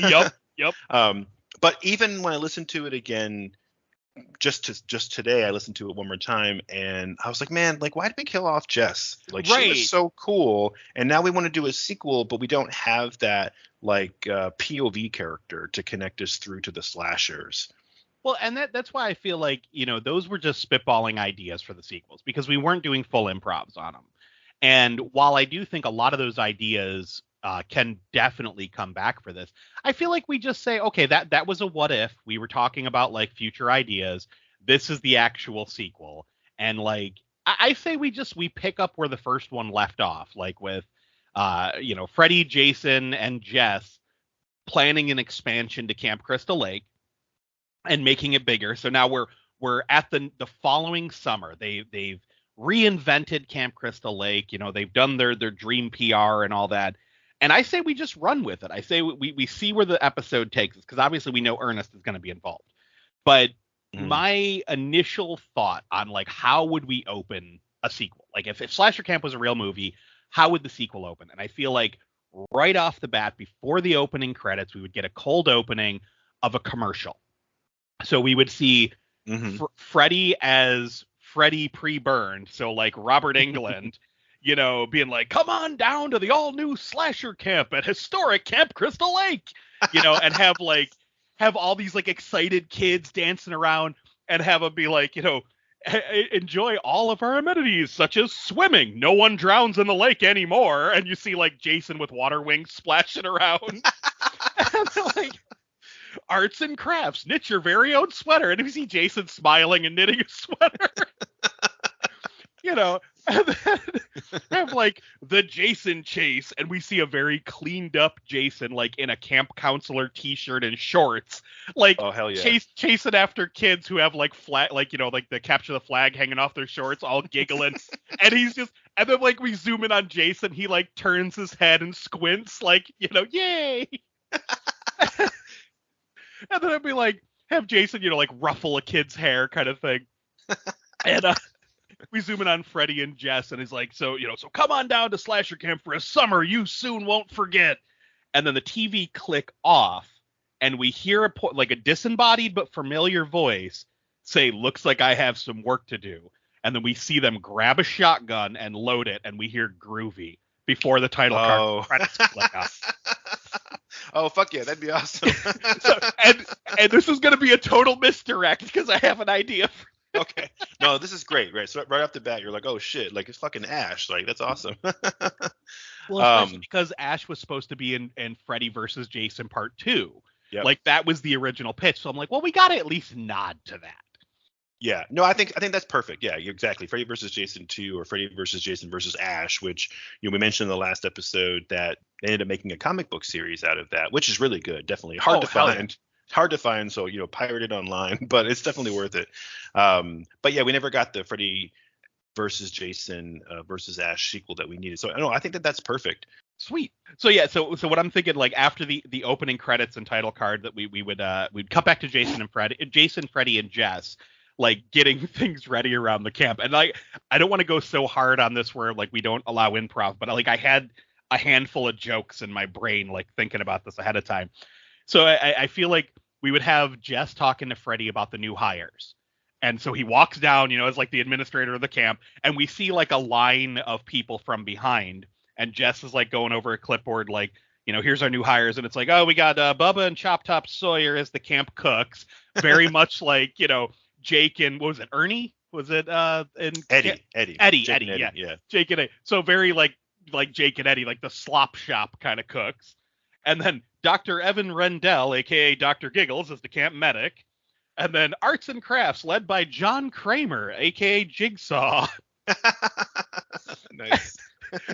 Yep. But even when I listened to it again, just today, I listened to it one more time, and I was like, man, like, why did we kill off Jess? Like, she was so cool, and now we want to do a sequel, but we don't have that like POV character to connect us through to the slashers. Well, and that's why I feel like those were just spitballing ideas for the sequels, because we weren't doing full improvs on them. And while I do think a lot of those ideas can definitely come back for this, I feel like we just say, okay, that was a what if. We were talking about like future ideas. This is the actual sequel. And like I say we pick up where the first one left off, like with Freddy, Jason, and Jess planning an expansion to Camp Crystal Lake and making it bigger. So now we're at the following summer. They've reinvented Camp Crystal Lake. They've done their dream PR and all that. And I say we just run with it. I say we see where the episode takes us, because obviously we know Ernest is going to be involved. But my initial thought on like how would we open a sequel? Like if Slasher Camp was a real movie, how would the sequel open? And I feel like right off the bat, before the opening credits, we would get a cold opening of a commercial. So we would see Freddy as Freddy pre-burned. So like Robert Englund. Being like, come on down to the all-new slasher camp at historic Camp Crystal Lake, and have all these like excited kids dancing around, and have them be like, enjoy all of our amenities, such as swimming. No one drowns in the lake anymore. And you see like Jason with water wings splashing around. And they're like, arts and crafts, knit your very own sweater. And you see Jason smiling and knitting a sweater. You know, and then have like the Jason chase, and we see a very cleaned up Jason, like in a camp counselor t-shirt and shorts, like Oh, hell yeah. chasing after kids who have like flag, like, you know, like the capture the flag hanging off their shorts, all giggling. And he's just, and then like we zoom in on Jason, he like turns his head and squints, like, you know, yay. And then I'd be like, have Jason, you know, like ruffle a kid's hair kind of thing. And we zoom in on Freddy and Jess, and he's like, so, you know, so come on down to Slasher Camp for a summer you soon won't forget. And then the TV click off, and we hear like a disembodied but familiar voice say, looks like I have some work to do. And then we see them grab a shotgun and load it, and we hear Groovy before the title card credits click off. Oh, fuck yeah, that'd be awesome. So, and this is going to be a total misdirect because I have an idea. Okay. No, this is great, right? So right off the bat, you're like, oh shit, like it's fucking Ash. Like, that's awesome. Well, especially because Ash was supposed to be in Freddy versus Jason Part 2. Yep. Like, that was the original pitch. So I'm like, well, we got to at least nod to that. Yeah, no, I think that's perfect. Yeah, exactly. Freddy versus Jason 2 or Freddy versus Jason versus Ash, which, you know, we mentioned in the last episode that they ended up making a comic book series out of that, which is really good. Definitely hard to find. Yeah. Hard to find, so, you know, pirate it online, but it's definitely worth it. But yeah, we never got the Freddy versus Jason versus Ash sequel that we needed. So I think that's perfect. Sweet. So yeah, so what I'm thinking, like after the opening credits and title card, that we'd cut back to Jason, Freddy, and Jess, like getting things ready around the camp. And like, I don't want to go so hard on this where like we don't allow improv, but like I had a handful of jokes in my brain, like thinking about this ahead of time. So I feel like we would have Jess talking to Freddy about the new hires. And so he walks down, you know, as like the administrator of the camp, and we see like a line of people from behind. And Jess is like going over a clipboard, like, you know, here's our new hires. And it's like, oh, we got Bubba and Chop Top Sawyer as the camp cooks. Very much like, you know, Jake and, what was it, Ernie? Was it Eddie, yeah. Jake and Eddie. So very like Jake and Eddie, like the slop shop kind of cooks. And then Dr. Evan Rendell, a.k.a. Dr. Giggles, is the camp medic. And then Arts and Crafts, led by John Kramer, a.k.a. Jigsaw. Nice.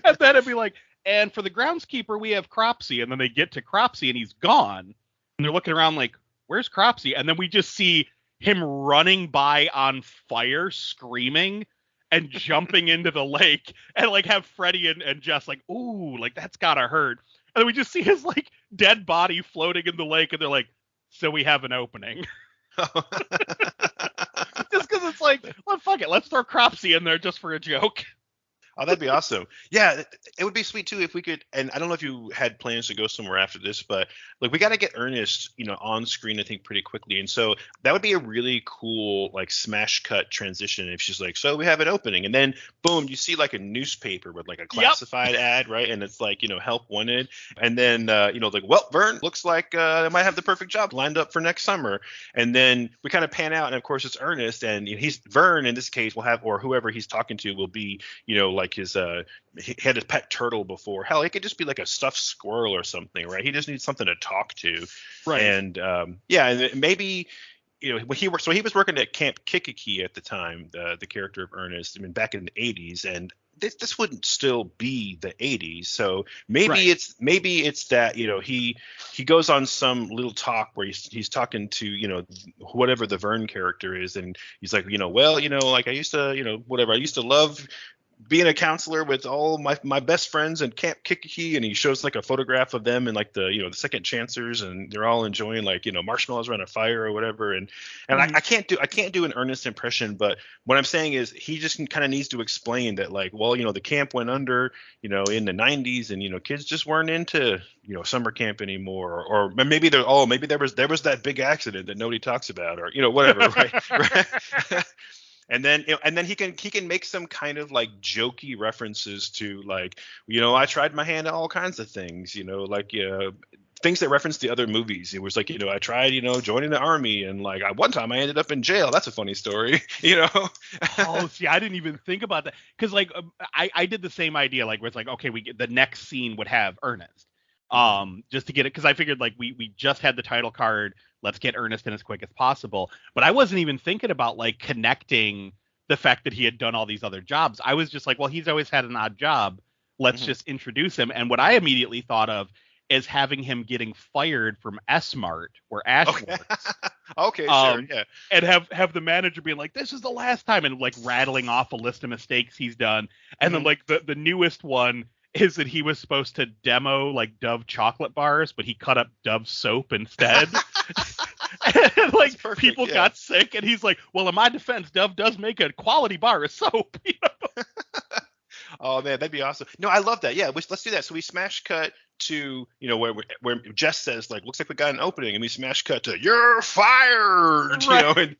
And then it'd be like, and for the groundskeeper, we have Cropsy. And then they get to Cropsy, and he's gone. And they're looking around like, where's Cropsy? And then we just see him running by on fire, screaming, and jumping into the lake. And like have Freddy and Jess like, ooh, like that's gotta hurt. And then we just see his like dead body floating in the lake, and they're like, so we have an opening. Just because it's like, well, fuck it, let's throw Cropsy in there just for a joke. Oh, that'd be awesome. Yeah, it would be sweet too if we could. And I don't know if you had plans to go somewhere after this, but like we got to get Ernest, you know, on screen, I think, pretty quickly. And so that would be a really cool like smash cut transition if she's like, so we have an opening, and then boom, you see like a newspaper with like a classified ad, right? And it's like, you know, help wanted, and then you know, like, well, Vern looks like they might have the perfect job lined up for next summer, and then we kind of pan out, and of course it's Ernest, and you know, he's Vern in this case will have, or whoever he's talking to will be, you know, like his he had his pet turtle before. Hell, it could just be like a stuffed squirrel or something, right? He just needs something to talk to, right? And yeah, and maybe, you know, he was working at Camp Kikiki at the time, the character of Ernest. I mean, back in the 80s, and this wouldn't still be the 80s, so maybe it's that, you know, he goes on some little talk where he's talking to, you know, whatever the Vern character is, and he's like, you know, well, you know, like I used to, you know, whatever, I used to love being a counselor with all my best friends in Camp Kikiki, and he shows like a photograph of them and like the, you know, the second chancers, and they're all enjoying like, you know, marshmallows around a fire or whatever. And I can't do an Ernest impression, but what I'm saying is he just kind of needs to explain that, like, well, you know, the camp went under, you know, in the 90s, and, you know, kids just weren't into, you know, summer camp anymore, or maybe there was that big accident that nobody talks about, or, you know, whatever, right? Right. And then he can make some kind of like jokey references to, like, you know, I tried my hand at all kinds of things, you know, like things that reference the other movies. It was like, I tried, joining the army, and like one time I ended up in jail. That's a funny story, Oh, see, I didn't even think about that because like I did the same idea, like where it's like, okay, we get the next scene would have Ernest, just to get it, because I figured like we just had the title card, let's get Ernest in as quick as possible. But I wasn't even thinking about like connecting the fact that he had done all these other jobs. I was just like, well, he's always had an odd job. Let's just introduce him. And what I immediately thought of is having him getting fired from S-Mart, where Ash works. Okay, sure, yeah. And have the manager being like, this is the last time, and like rattling off a list of mistakes he's done. And then like the newest one is that he was supposed to demo like Dove chocolate bars, but he cut up Dove soap instead. And like perfect, people got sick, and he's like, well, in my defense, Dove does make a quality bar of soap. Oh man, that'd be awesome. No, I love that. Yeah, let's do that. So we smash cut to where Jess says like, looks like we got an opening, and we smash cut to you're fired. Right.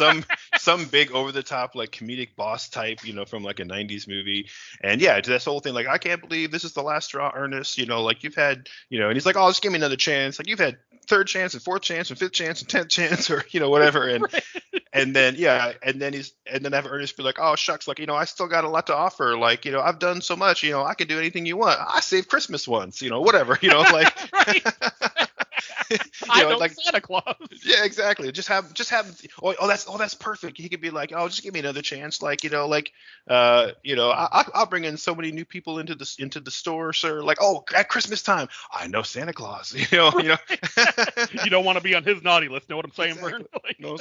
And some big over the top like comedic boss type, from like a 90s movie. And yeah, this whole thing like, I can't believe this is the last straw, Ernest. Like you've had, and he's like, oh, just give me another chance. Like you've had third chance and fourth chance and fifth chance and 10th chance, or whatever. And right. and then have Ernest be like, oh shucks, like I still got a lot to offer. Like I've done so much. I can do anything you want. I saved Christmas once. Whatever. Like. Right. I know, like Santa Claus. Yeah, exactly. Just have. That's perfect. He could be like, oh, just give me another chance. Like I'll bring in so many new people into the store, sir. Like, oh, at Christmas time, I know Santa Claus. Right. You don't want to be on his naughty list. Know what I'm saying, Exactly. Vern? Like, no,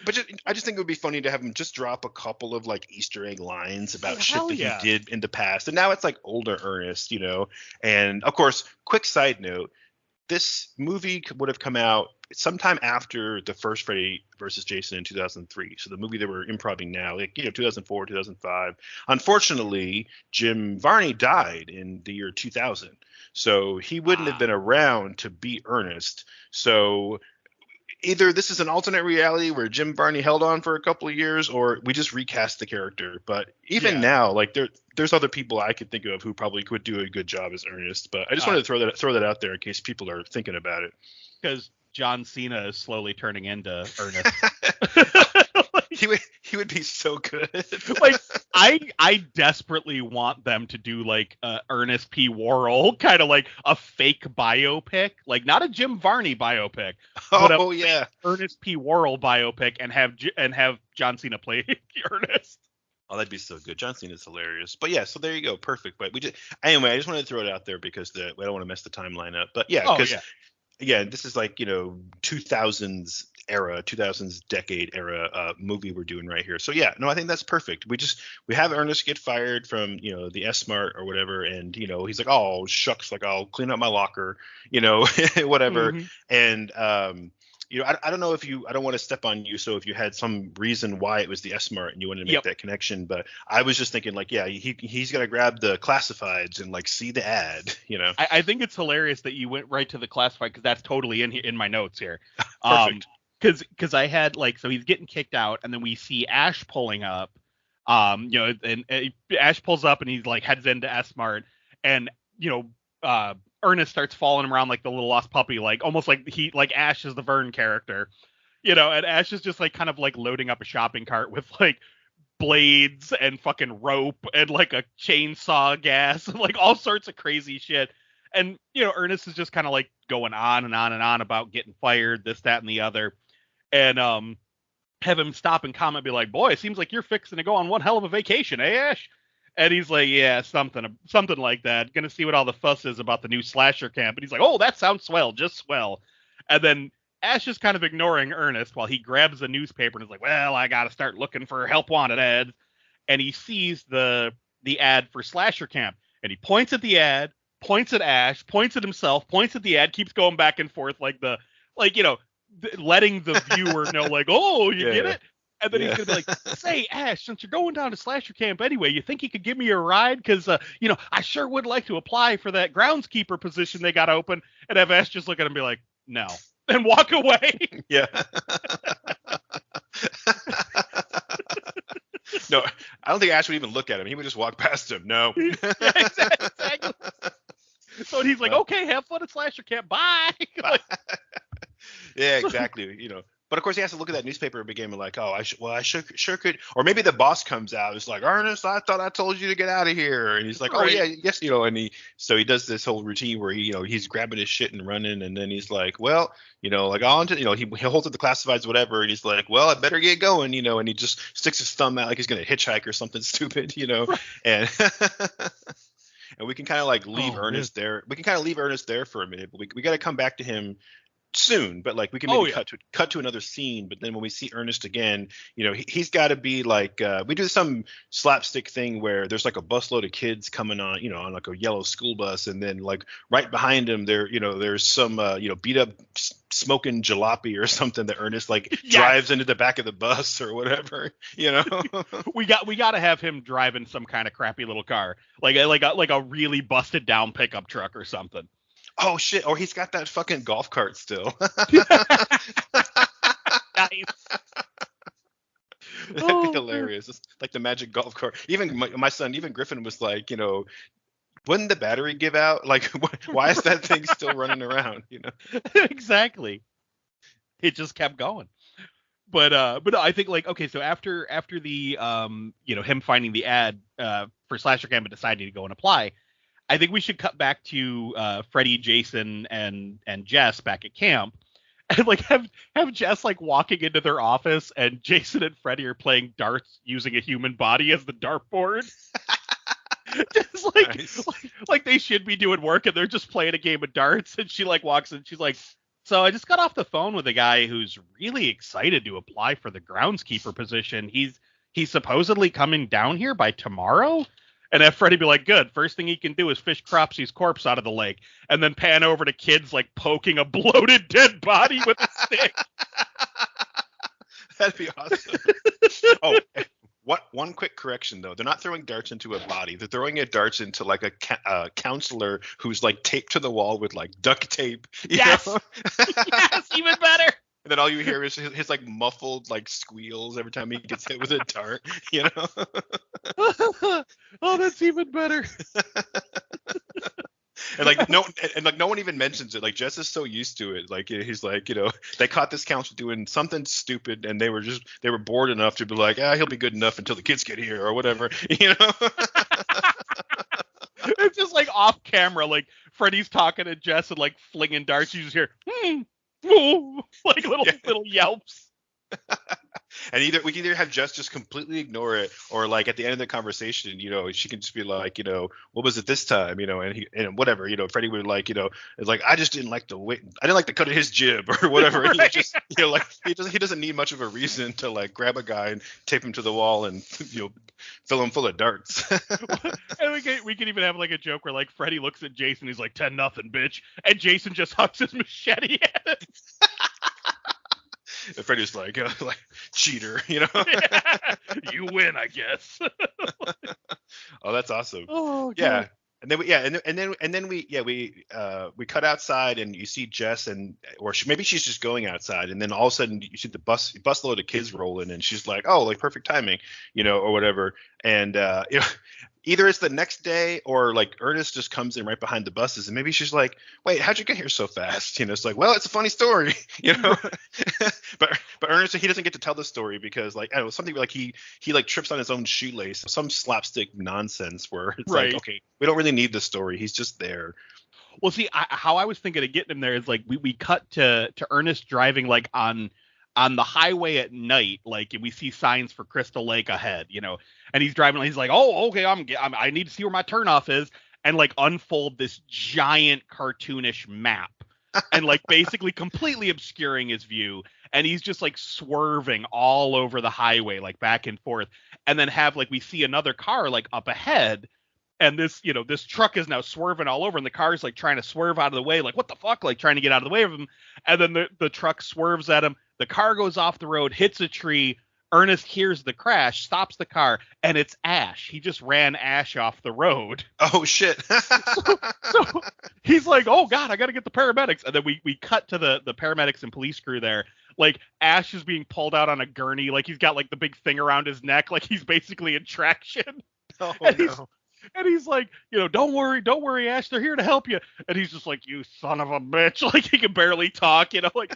but I just think it would be funny to have him just drop a couple of like Easter egg lines about shit that he did in the past, and now it's like older Ernest, And of course, quick side note. This movie would have come out sometime after the first Freddy versus Jason in 2003. So the movie that we're improving now, like 2004, 2005. Unfortunately, Jim Varney died in the year 2000, so he wouldn't have been around to be Ernest. So either this is an alternate reality where Jim Varney held on for a couple of years, or we just recast the character. But even now, like there's other people I could think of who probably could do a good job as Ernest. But I just wanted to throw that out there in case people are thinking about it. Because John Cena is slowly turning into Ernest. He would be so good. Like I desperately want them to do like Ernest P. Worrell, kind of like a fake biopic, like not a Jim Varney biopic, but Ernest P. Worrell biopic, and have John Cena play Ernest. Oh, that'd be so good. John Cena's hilarious. But yeah, so there you go, perfect. But I just wanted to throw it out there because I don't want to mess the timeline up. But yeah, because again, this is like 2000s era, 2000s decade era movie we're doing right here. So yeah, no, I think that's perfect. We have Ernest get fired from the S-Mart or whatever, and he's like, oh shucks, like I'll clean up my locker, whatever. And I don't know I don't want to step on you. So if you had some reason why it was the S-Mart and you wanted to make that connection, but I was just thinking like, yeah, he's got to grab the classifieds and like see the ad, I think it's hilarious that you went right to the classified, because that's totally in my notes here. Perfect. Because I had like, so he's getting kicked out, and then we see Ash pulling up, and Ash pulls up and he's like heads into S-Mart, and Ernest starts following him around like the little lost puppy, like almost like Ash is the Vern character, and Ash is just like kind of like loading up a shopping cart with like blades and fucking rope and like a chainsaw gas and like all sorts of crazy shit. And Ernest is just kind of like going on and on and on about getting fired, this, that, and the other. And have him stop and comment, be like, boy, it seems like you're fixing to go on one hell of a vacation, eh, Ash? And he's like, yeah, something like that. Gonna see what all the fuss is about the new slasher camp. And he's like, oh, that sounds swell, just swell. And then Ash is kind of ignoring Ernest while he grabs the newspaper and is like, well, I gotta start looking for help wanted ads. And he sees the ad for slasher camp, and he points at the ad, points at Ash, points at himself, points at the ad, keeps going back and forth letting the viewer know like, oh, you get it? And then he's going to be like, say, Ash, since you're going down to slasher camp anyway, you think you could give me a ride? Because, I sure would like to apply for that groundskeeper position they got open. And have Ash just look at him and be like, no. And walk away. Yeah. No, I don't think Ash would even look at him. He would just walk past him. No. Exactly. So he's like, okay, have fun at Slasher Camp. Bye. Like, yeah, exactly. But of course he has to look at that newspaper every game and like, oh, I sure could. Or maybe the boss comes out. It's like, Ernest, I thought I told you to get out of here. And he's like, oh Right. yeah, yes, and he does this whole routine where he's grabbing his shit and running, and then he's like, well, like on to, he holds up the classifieds, whatever, and he's like, well, I better get going, and he just sticks his thumb out like he's gonna hitchhike or something stupid, Right. and. And we can kind of like leave Ernest man. there. We can kind of leave Ernest there for a minute, but we got to come back to him soon. But like we can maybe cut to another scene. But then when we see Ernest again, he's got to be like we do some slapstick thing where there's like a busload of kids coming on, on like a yellow school bus, and then like right behind him there's some beat up smoking jalopy or something that Ernest like drives into the back of the bus or whatever, we got to have him driving some kind of crappy little car, like a really busted down pickup truck or something. Oh shit! Or he's got that fucking golf cart still. Nice. That'd be hilarious. It's like the magic golf cart. Even my son, even Griffin was like, wouldn't the battery give out? Like, why is that thing still running around? Exactly. It just kept going. But I think like, okay, so after the him finding the ad for Slasher Camp and deciding to go and apply, I think we should cut back to Freddy, Jason, and Jess back at camp, and like have Jess like walking into their office, and Jason and Freddy are playing darts using a human body as the dartboard. Just like, nice. like they should be doing work, and they're just playing a game of darts. And she like walks in, she's like, so I just got off the phone with a guy who's really excited to apply for the groundskeeper position. He's supposedly coming down here by tomorrow. And have Freddy be like, good, first thing he can do is fish Cropsy's corpse out of the lake, and then pan over to kids like poking a bloated dead body with a stick. That'd be awesome. Oh, one quick correction though. They're not throwing darts into a body. They're throwing darts into like a counselor who's like taped to the wall with like duct tape. Yes. Yes, even better. And then all you hear is his like muffled like squeals every time he gets hit with a dart, Oh, that's even better. And no one even mentions it. Like Jess is so used to it. Like he's like, they caught this counselor doing something stupid, and they were bored enough to be like, he'll be good enough until the kids get here or whatever, It's just like off camera, like Freddy's talking to Jess and like flinging darts. You just hear, like little yelps. And we can either have Jess just completely ignore it, or like at the end of the conversation, she can just be like, what was it this time, and whatever, Freddie would like, it's like, I just didn't like the way, I didn't like the cut of his jib or whatever. Right. He just, like he doesn't need much of a reason to like grab a guy and tape him to the wall and fill him full of darts. And we can even have like a joke where like Freddie looks at Jason, he's like 10-0, bitch, and Jason just hucks his machete at him. And Freddy's like cheater, Yeah, you win, I guess. Oh, that's awesome. Oh, yeah. And then we cut outside, and you see Jess, maybe she's just going outside, and then all of a sudden you see the busload of kids rolling, and she's like, oh, like perfect timing, or whatever. And either it's the next day, or like Ernest just comes in right behind the buses, and maybe she's like, wait, how'd you get here so fast? It's like, well, it's a funny story, but Ernest, he doesn't get to tell the story because like, I don't know, something like he like trips on his own shoelace, some slapstick nonsense where it's right. Like, okay, we don't really need the story, he's just there. Well, see, how I was thinking of getting him there is like we cut to Ernest driving like on the highway at night, like, and we see signs for Crystal Lake ahead, and he's driving, he's like, oh, okay, I need to see where my turnoff is, and like unfold this giant cartoonish map, and like basically completely obscuring his view, and he's just like swerving all over the highway, like back and forth, and then have like we see another car like up ahead. And this, this truck is now swerving all over, and the car's like trying to swerve out of the way, like what the fuck, like trying to get out of the way of him. And then the truck swerves at him. The car goes off the road, hits a tree. Ernest hears the crash, stops the car, and it's Ash. He just ran Ash off the road. Oh shit! so he's like, oh god, I got to get the paramedics. And then we cut to the paramedics and police crew there. Like Ash is being pulled out on a gurney, like he's got like the big thing around his neck, like he's basically in traction. Oh and no. And he's like, don't worry, Ash, they're here to help you. And he's just like, you son of a bitch. Like, he can barely talk, like,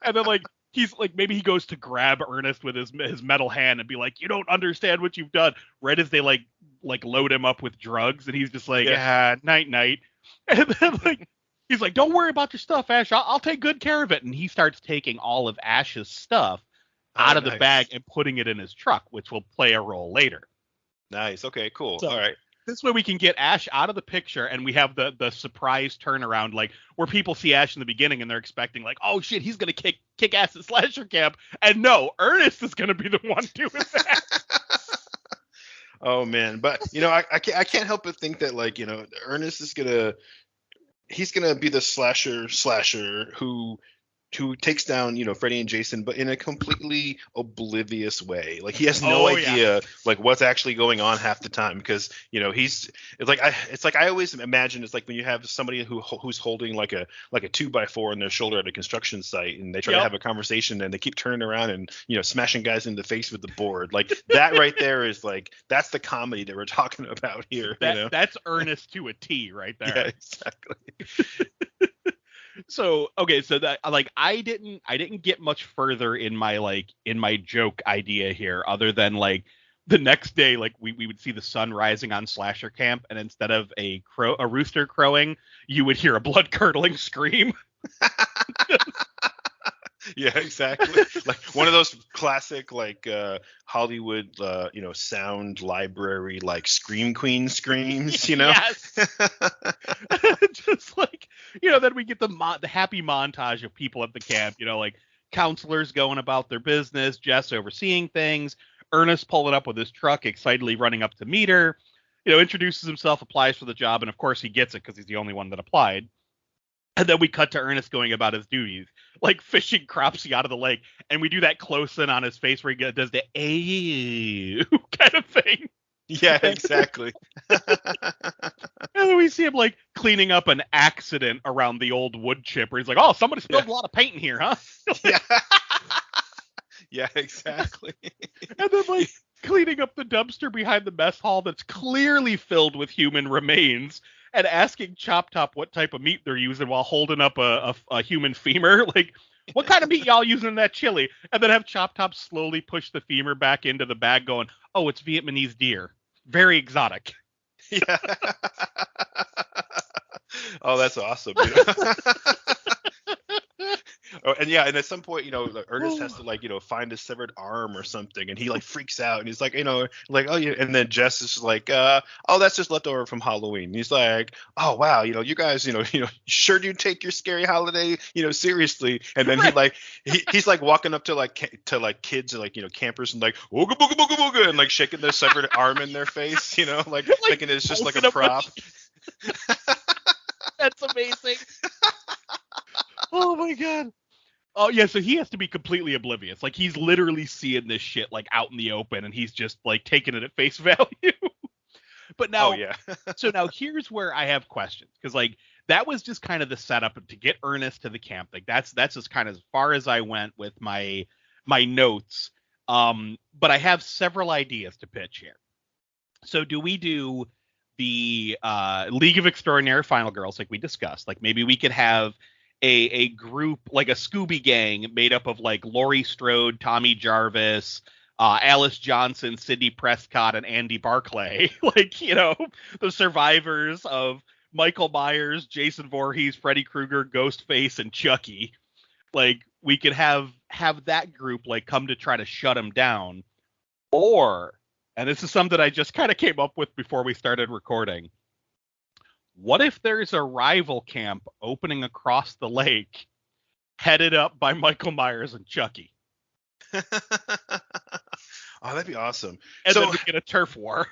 and then, like, he's like, maybe he goes to grab Ernest with his metal hand and be like, you don't understand what you've done. Right as they like load him up with drugs. And he's just like, night. And then, like, he's like, don't worry about your stuff, Ash. I'll take good care of it. And he starts taking all of Ash's stuff out of the bag and putting it in his truck, which will play a role later. Nice. Okay, cool. So, all right. This way we can get Ash out of the picture, and we have the surprise turnaround, like where people see Ash in the beginning and they're expecting, like, oh shit, he's gonna kick ass at Slasher Camp, and no, Ernest is gonna be the one doing that. Oh man, but I can't help but think that, like, Ernest is he's gonna be the slasher who takes down, Freddy and Jason, but in a completely oblivious way. Like, he has no idea like what's actually going on half the time, because it's like I always imagine it's like when you have somebody who's holding like a 2x4 on their shoulder at a construction site, and they try to have a conversation and they keep turning around and smashing guys in the face with the board. Like, that right there is like, that's the comedy that we're talking about here. That's Ernest to a T right there. Yeah, exactly. So that, like, I didn't get much further in my joke idea here, other than, like, the next day, like, we would see the sun rising on Slasher Camp, and instead of a rooster crowing, you would hear a blood curdling scream. Yeah, exactly. Like one of those classic, like, Hollywood, sound library, like, scream queen screams, Yes. Just like, then we get the happy montage of people at the camp, like counselors going about their business, Jess overseeing things, Ernest pulling up with his truck, excitedly running up to meet her, introduces himself, applies for the job, and of course he gets it because he's the only one that applied. And then we cut to Ernest going about his duties, like fishing cropsy out of the lake. And we do that close in on his face where he does the "ayy" kind of thing. Yeah, exactly. And then we see him, like, cleaning up an accident around the old wood chipper. He's like, oh, somebody spilled a lot of paint in here, huh? Yeah. Yeah, exactly. And then, like, cleaning up the dumpster behind the mess hall that's clearly filled with human remains, and asking Chop Top what type of meat they're using while holding up a human femur. Like, what kind of meat y'all using in that chili? And then have Chop Top slowly push the femur back into the bag going, oh, it's Vietnamese deer. Very exotic. Yeah. Oh, that's awesome. Oh, and at some point, Ernest has to, like, find a severed arm or something, and he, like, freaks out, and he's like, like, oh, yeah, and then Jess is like, oh, that's just leftover from Halloween. And he's like, oh, wow, you guys, sure do take your scary holiday, seriously. And then he's like walking up to kids and, like, campers, and like, ooga booga booga booga, and, like, shaking their severed arm in their face, like thinking it's just like a prop. That's amazing. Oh my god. Oh yeah, so he has to be completely oblivious. Like, he's literally seeing this shit, like, out in the open, and he's just, like, taking it at face value. But now, so now here's where I have questions, because, like, that was just kind of the setup to get Ernest to the camp. Like, that's just kind of as far as I went with my notes. But I have several ideas to pitch here. So do we do the League of Extraordinary Final Girls like we discussed? Like, maybe we could have a group, like a Scooby gang made up of, like, Laurie Strode, Tommy Jarvis, Alice Johnson, Sidney Prescott, and Andy Barclay. Like, the survivors of Michael Myers, Jason Voorhees, Freddy Krueger, Ghostface, and Chucky. Like, we could have that group, like, come to try to shut him down. Or, and this is something I just kind of came up with before we started recording, what if there's a rival camp opening across the lake, headed up by Michael Myers and Chucky? Oh, that'd be awesome. And then we get a turf war.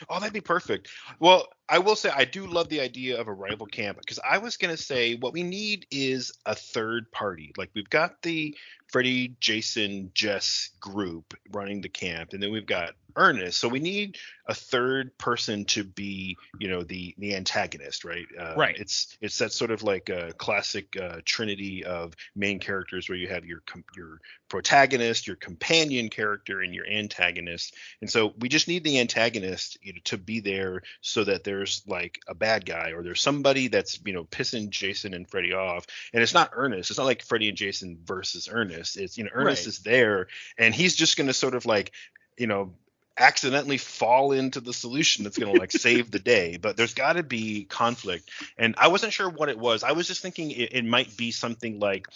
Oh, that'd be perfect. Well, I will say I do love the idea of a rival camp, because I was going to say what we need is a third party. Like, we've got the Freddy, Jason, Jess group running the camp, and then we've got Ernest. So we need a third person to be, the antagonist, right? Right. It's that sort of like a classic trinity of main characters where you have your protagonist, your companion character, and your antagonist. And so we just need the antagonist to be there so that there's like a bad guy or there's somebody that's pissing Jason and Freddy off. And it's not Ernest. It's not like Freddy and Jason versus Ernest. It's Ernest is there, and he's just going to sort of like accidentally fall into the solution that's going to like save the day. But there's got to be conflict, and I wasn't sure what it was. I was just thinking it might be something like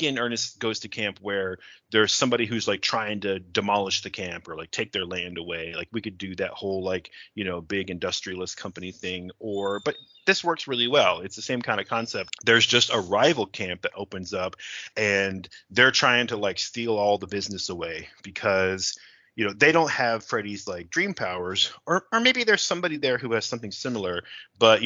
in Ernest Goes to Camp, where there's somebody who's like trying to demolish the camp or like take their land away. Like we could do that whole like big industrialist company thing, but this works really well. It's the same kind of concept. There's just a rival camp that opens up, and they're trying to like steal all the business away because they don't have Freddy's like dream powers, or maybe there's somebody there who has something similar, but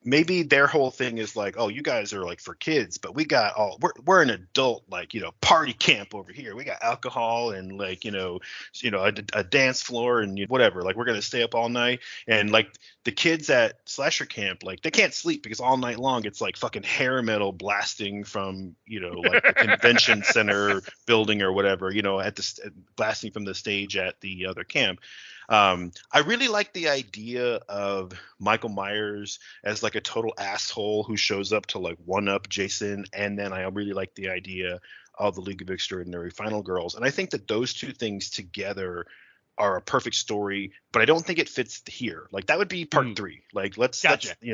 maybe their whole thing is like, oh, you guys are like for kids, but we're an adult like party camp over here. We got alcohol and like a dance floor and whatever. Like we're gonna stay up all night, and like the kids at slasher camp, like they can't sleep because all night long it's like fucking hair metal blasting from like the convention center building or whatever, blasting from the stage at the other camp. I really like the idea of Michael Myers as like a total asshole who shows up to like one up Jason, and then I really like the idea of the League of Extraordinary Final Girls, and I think that those two things together are a perfect story, but I don't think it fits here. Like that would be part 3. Like let's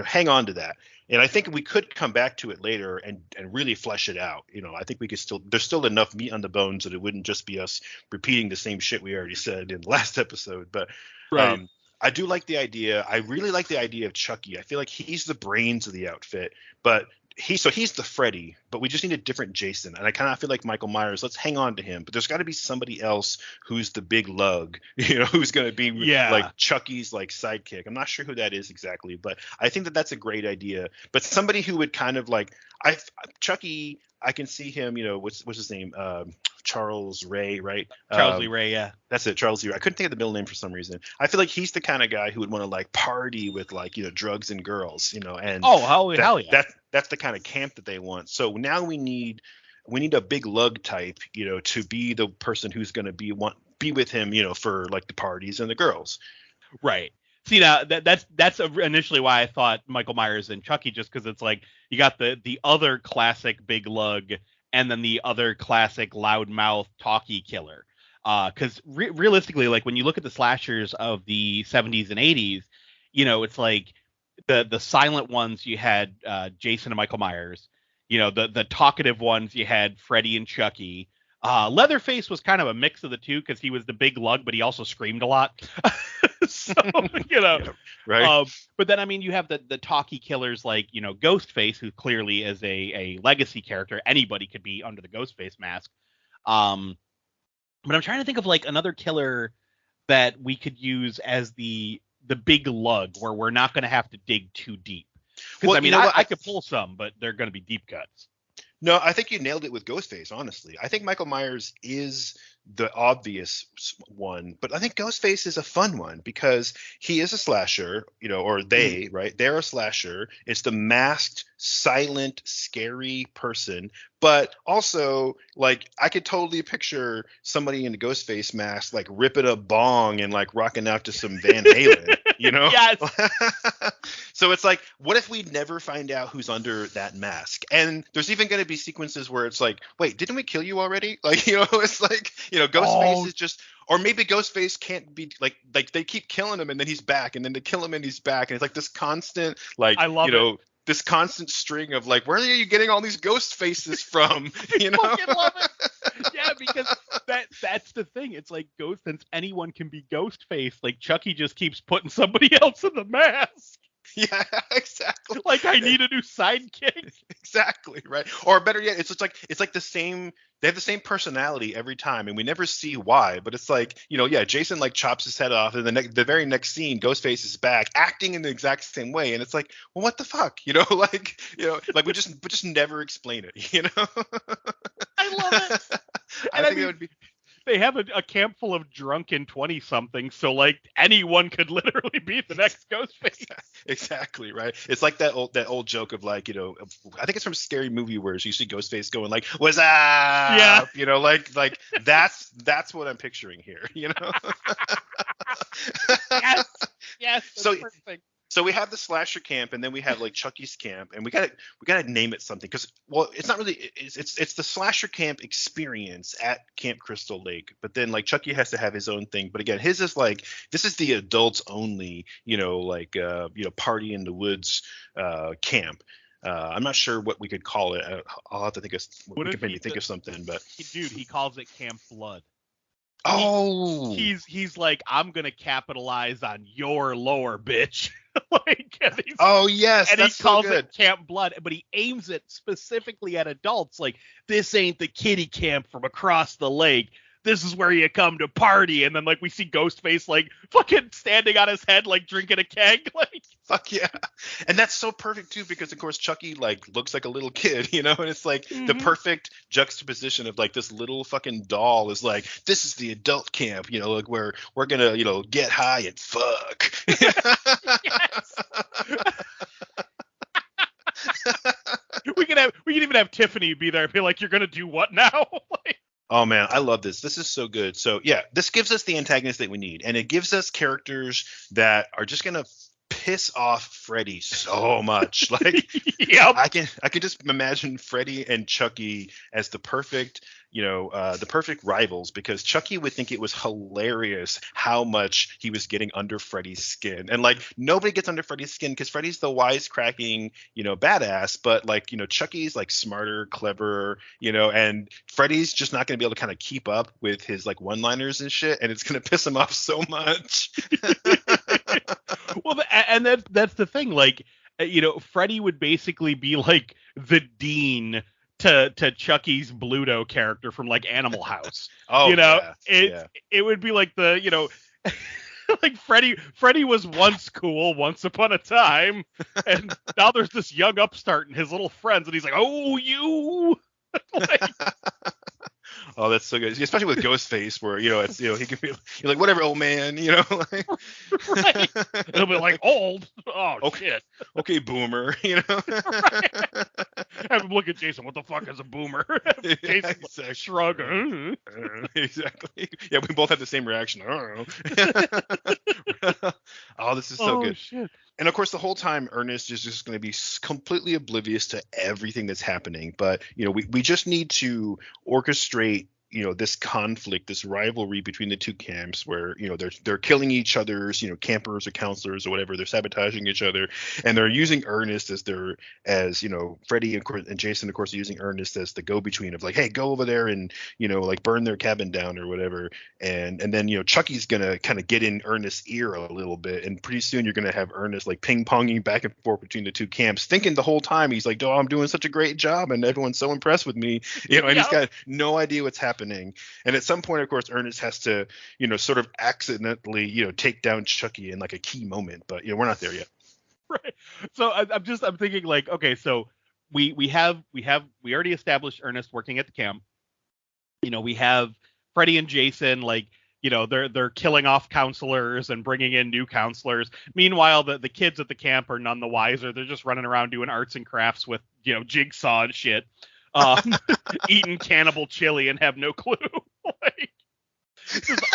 hang on to that. And I think we could come back to it later and really flesh it out. I think we could there's still enough meat on the bones that it wouldn't just be us repeating the same shit we already said in the last episode. But right. I do like the idea. I really like the idea of Chucky. I feel like he's the brains of the outfit, but he's the Freddy, but we just need a different Jason. And I kind of feel like Michael Myers, let's hang on to him, but there's got to be somebody else who's the big lug, who's going to be like Chucky's like sidekick. I'm not sure who that is exactly, but I think that that's a great idea. But somebody who would kind of like Chucky, I can see him, what's his name? Charles Ray, right? Charles Lee Ray, yeah. That's it, Charles Lee Ray. I couldn't think of the middle name for some reason. I feel like he's the kind of guy who would want to like party with like, drugs and girls, and hell yeah. That's the kind of camp that they want. So now we need a big lug type, to be the person who's going to be with him, for like the parties and the girls. Right. See, now that's initially why I thought Michael Myers and Chucky, just because it's like you got the other classic big lug and then the other classic loudmouth talkie killer. Because realistically, like when you look at the slashers of the 70s and 80s, it's like the silent ones you had Jason and Michael Myers. The talkative ones you had Freddy and Chucky. Leatherface was kind of a mix of the two because he was the big lug, but he also screamed a lot. So, right. But then, I mean, you have the talkie killers like, Ghostface, who clearly is a legacy character. Anybody could be under the Ghostface mask. But I'm trying to think of like another killer that we could use as the big lug where we're not going to have to dig too deep. Because I could pull some, but they're going to be deep cuts. No, I think you nailed it with Ghostface, honestly. I think Michael Myers is the obvious one, but I think Ghostface is a fun one because he is a slasher, or they, right? They're a slasher. It's the masked, silent, scary person. But also, like, I could totally picture somebody in a Ghostface mask, like, ripping a bong and, like, rocking out to some Van Halen, Yes. So it's like, what if we never find out who's under that mask? And there's even going to be sequences where it's like, wait, didn't we kill you already? Like, it's like, Ghostface is just, or maybe Ghostface can't be like they keep killing him and then he's back and then they kill him and he's back. And it's like this constant, like, I love it. This constant string of like, where are you getting all these ghost faces from? Fucking love it. Yeah, because that's the thing. It's like since anyone can be Ghostface, like Chucky just keeps putting somebody else in the mask. Yeah, exactly. Like I need a new sidekick. Exactly, right. Or better yet, it's like the same. They have the same personality every time, and we never see why. But it's like, Jason like chops his head off, and the very next scene, Ghostface is back, acting in the exact same way, and it's like, well, what the fuck, like we just never explain it, I love it. I think it would be. They have a camp full of drunken 20-somethings, so like anyone could literally be the next Ghostface. Exactly, right. It's like that old joke of like, I think it's from Scary Movie where you see Ghostface going like, "What's up?" Yeah. Like that's what I'm picturing here. Yes. Yes, So that's perfect. so we have the slasher camp, and then we have like Chucky's camp, and we gotta name it something because, well, it's not really, it's the slasher camp experience at Camp Crystal Lake, but then like Chucky has to have his own thing. But again, his is like, this is the adults only, like party in the woods camp. I'm not sure what we could call it. I'll have to think of, What we if could maybe think of something, but he calls it Camp Blood. oh, He's like, I'm gonna capitalize on your lore, bitch. Like, oh yes, and he that's so calls good. it Camp Blood, but he aims it specifically at adults. Like, this ain't the kiddie camp from across the lake. This is where you come to party. And then like we see Ghostface like fucking standing on his head, like drinking a keg. Like, fuck yeah. And that's so perfect too, because of course Chucky like looks like a little kid, and it's like the perfect juxtaposition of like this little fucking doll is like, this is the adult camp, like where we're gonna, get high and fuck. yes. we can even have Tiffany be there and be like, you're gonna do what now? Like, oh man, I love this. This is so good. So yeah, this gives us the antagonist that we need, and it gives us characters that are just gonna piss off Freddy so much. Like, yep. I can just imagine Freddy and Chucky as the perfect rivals, because Chucky would think it was hilarious how much he was getting under Freddy's skin, and like nobody gets under Freddy's skin because Freddy's the wisecracking badass, but like Chucky's like smarter, cleverer, and Freddy's just not going to be able to kind of keep up with his like one-liners and shit, and it's going to piss him off so much. Well, and that's the thing. Like, Freddy would basically be like the dean to Chucky's Bluto character from like Animal House. Oh, it would be like the like Freddy was once cool once upon a time, and now there's this young upstart and his little friends, and he's like, oh, you. Like, oh, that's so good, especially with Ghostface, where it's he can be you're like, whatever, old man, like, right. He'll be like, old. Oh, okay, shit. Okay, boomer. Right. Have him look at Jason. What the fuck is a boomer? Jason, yeah, exactly. Shrug. Exactly. Yeah, we both have the same reaction. I don't know. Oh, this is so good. Shit. And of course, the whole time, Ernest is just going to be completely oblivious to everything that's happening. But we just need to orchestrate this conflict, this rivalry between the two camps, where they're killing each other's campers or counselors or whatever. They're sabotaging each other, and they're using Ernest as Freddy and Jason, of course, are using Ernest as the go-between of like, hey, go over there and like burn their cabin down or whatever. And then Chucky's gonna kind of get in Ernest's ear a little bit, and pretty soon you're gonna have Ernest like ping-ponging back and forth between the two camps, thinking the whole time he's like, oh, I'm doing such a great job and everyone's so impressed with me, and he's got no idea what's happening. And at some point, of course, Ernest has to sort of accidentally take down Chucky in like a key moment, but we're not there yet. Right. So I'm thinking like, okay, so we already established Ernest working at the camp. We have Freddy and Jason, like, they're killing off counselors and bringing in new counselors. Meanwhile, the kids at the camp are none the wiser. They're just running around doing arts and crafts with jigsaw and shit. Eating cannibal chili and have no clue. Like, just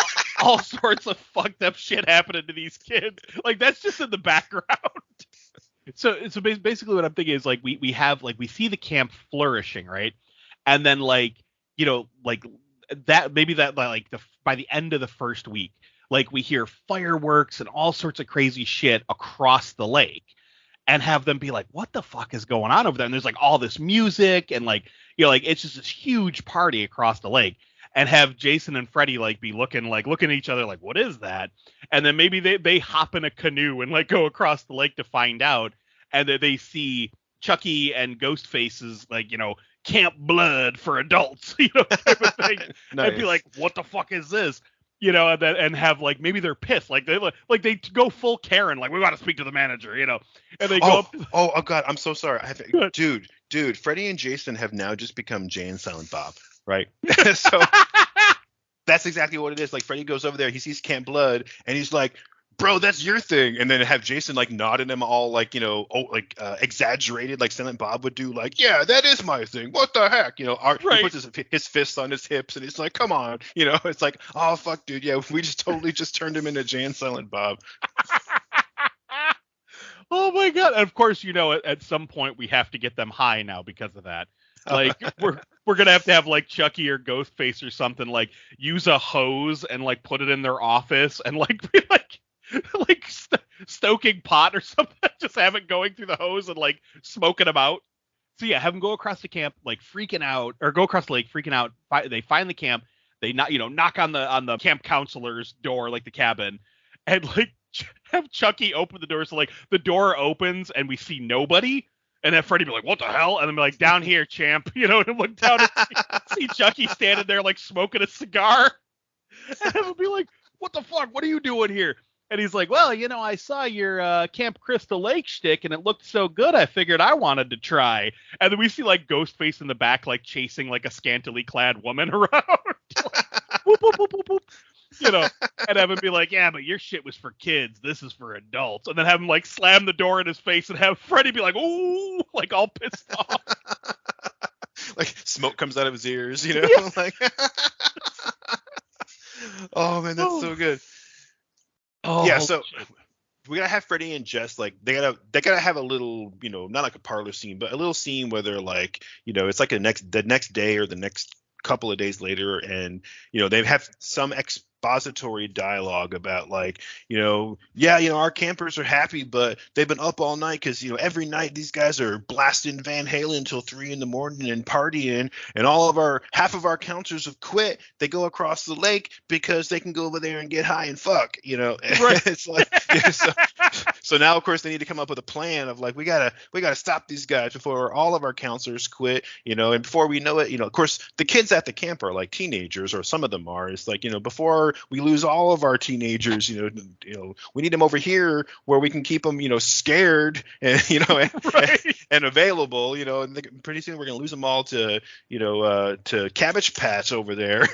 all sorts of fucked up shit happening to these kids. Like, that's just in the background. So basically what I'm thinking is like we see the camp flourishing, right? And then like that by the end of the first week, like we hear fireworks and all sorts of crazy shit across the lake. And have them be like, what the fuck is going on over there? And there's like all this music and like, it's just this huge party across the lake. And have Jason and Freddy like be looking at each other like, what is that? And then maybe they hop in a canoe and like go across the lake to find out. And then they see Chucky and Ghostface's like, Camp Blood for adults, type of thing. Nice. And be like, what the fuck is this? And have like maybe they're pissed, like they go full Karen, like we got to speak to the manager, and they go up. Oh God, I'm so sorry. Dude, Freddy and Jason have now just become Jay and Silent Bob, right? So that's exactly what it is. Like Freddy goes over there, he sees Camp Blood, and he's like, bro, that's your thing. And then have Jason like nodding him all like, exaggerated, like Silent Bob would do, like, yeah, that is my thing. What the heck? He puts his fists on his hips and he's like, come on. It's like, oh, fuck, dude. Yeah, we just totally just turned him into Jay and Silent Bob. Oh my god! And of course, at some point we have to get them high now because of that. Like we're gonna have like Chucky or Ghostface or something like use a hose and like put it in their office and like be like stoking pot or something. Just have it going through the hose and like smoking them out. So yeah, have them go across the camp like freaking out, or go across the lake freaking out. They find the camp. They knock on the camp counselor's door, like the cabin, and like have Chucky open the door. So like the door opens and we see nobody, and then Freddy be like, "What the hell?" And then be like, "Down here, champ," and look down and see Chucky standing there like smoking a cigar, and I would be like, "What the fuck? What are you doing here?" And he's like, "Well, I saw your Camp Crystal Lake shtick, and it looked so good, I figured I wanted to try." And then we see like Ghostface in the back, like chasing like a scantily clad woman around, like, whoop, whoop, whoop, whoop, whoop. And have him be like, "Yeah, but your shit was for kids. This is for adults." And then have him like slam the door in his face and have Freddy be like, "Ooh," like all pissed off. Like smoke comes out of his ears, Yeah. like. Oh man, that's so good. Oh, yeah, so we gotta have Freddy and Jess, like they gotta have a little, not like a parlor scene, but a little scene where they're like, it's like the next day or the next couple of days later, and they have some expository dialogue about like, our campers are happy, but they've been up all night because every night these guys are blasting Van Halen until 3 a.m. and partying, and half of our counselors have quit. They go across the lake because they can go over there and get high and fuck. Right. It's like so now of course they need to come up with a plan of like we gotta stop these guys before all of our counselors quit. And before we know it, of course the kids at the camp are like teenagers, or some of them are. It's like before we lose all of our teenagers, we need them over here where we can keep them, scared and Right. and available, and pretty soon we're gonna lose them all to to Cabbage Patch over there,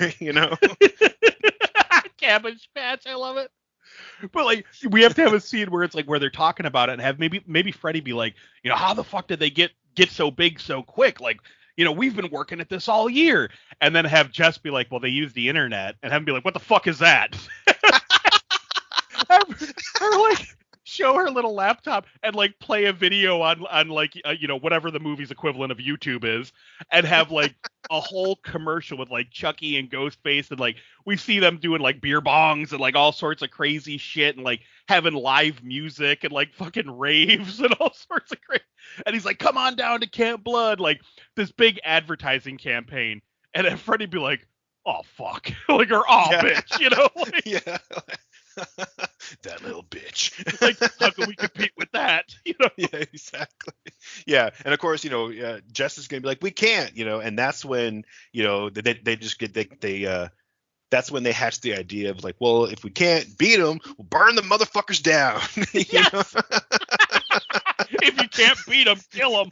Cabbage Patch, I love it. But like we have to have a scene where it's like where they're talking about it and have maybe Freddy be like, how the fuck did they get so big so quick? Like, we've been working at this all year. And then have Jess be like, well, they use the internet, and have him be like, what the fuck is that? Or like show her little laptop and like play a video on like whatever the movie's equivalent of YouTube is, and have like a whole commercial with like Chucky and Ghostface, and like we see them doing like beer bongs and like all sorts of crazy shit, and like having live music and like fucking raves and all sorts of crazy. And he's like, "Come on down to Camp Blood," like this big advertising campaign, and then Freddy be like, "Oh fuck," like, or "Oh Yeah. bitch," like, yeah. That little bitch. like, how can we compete with that? Yeah, exactly. Yeah, and of course, Jess is gonna be like, we can't, and that's when, they just get they that's when they hatch the idea of like, well, if we can't beat them, we'll burn the motherfuckers down. Yes. If you can't beat them, kill them.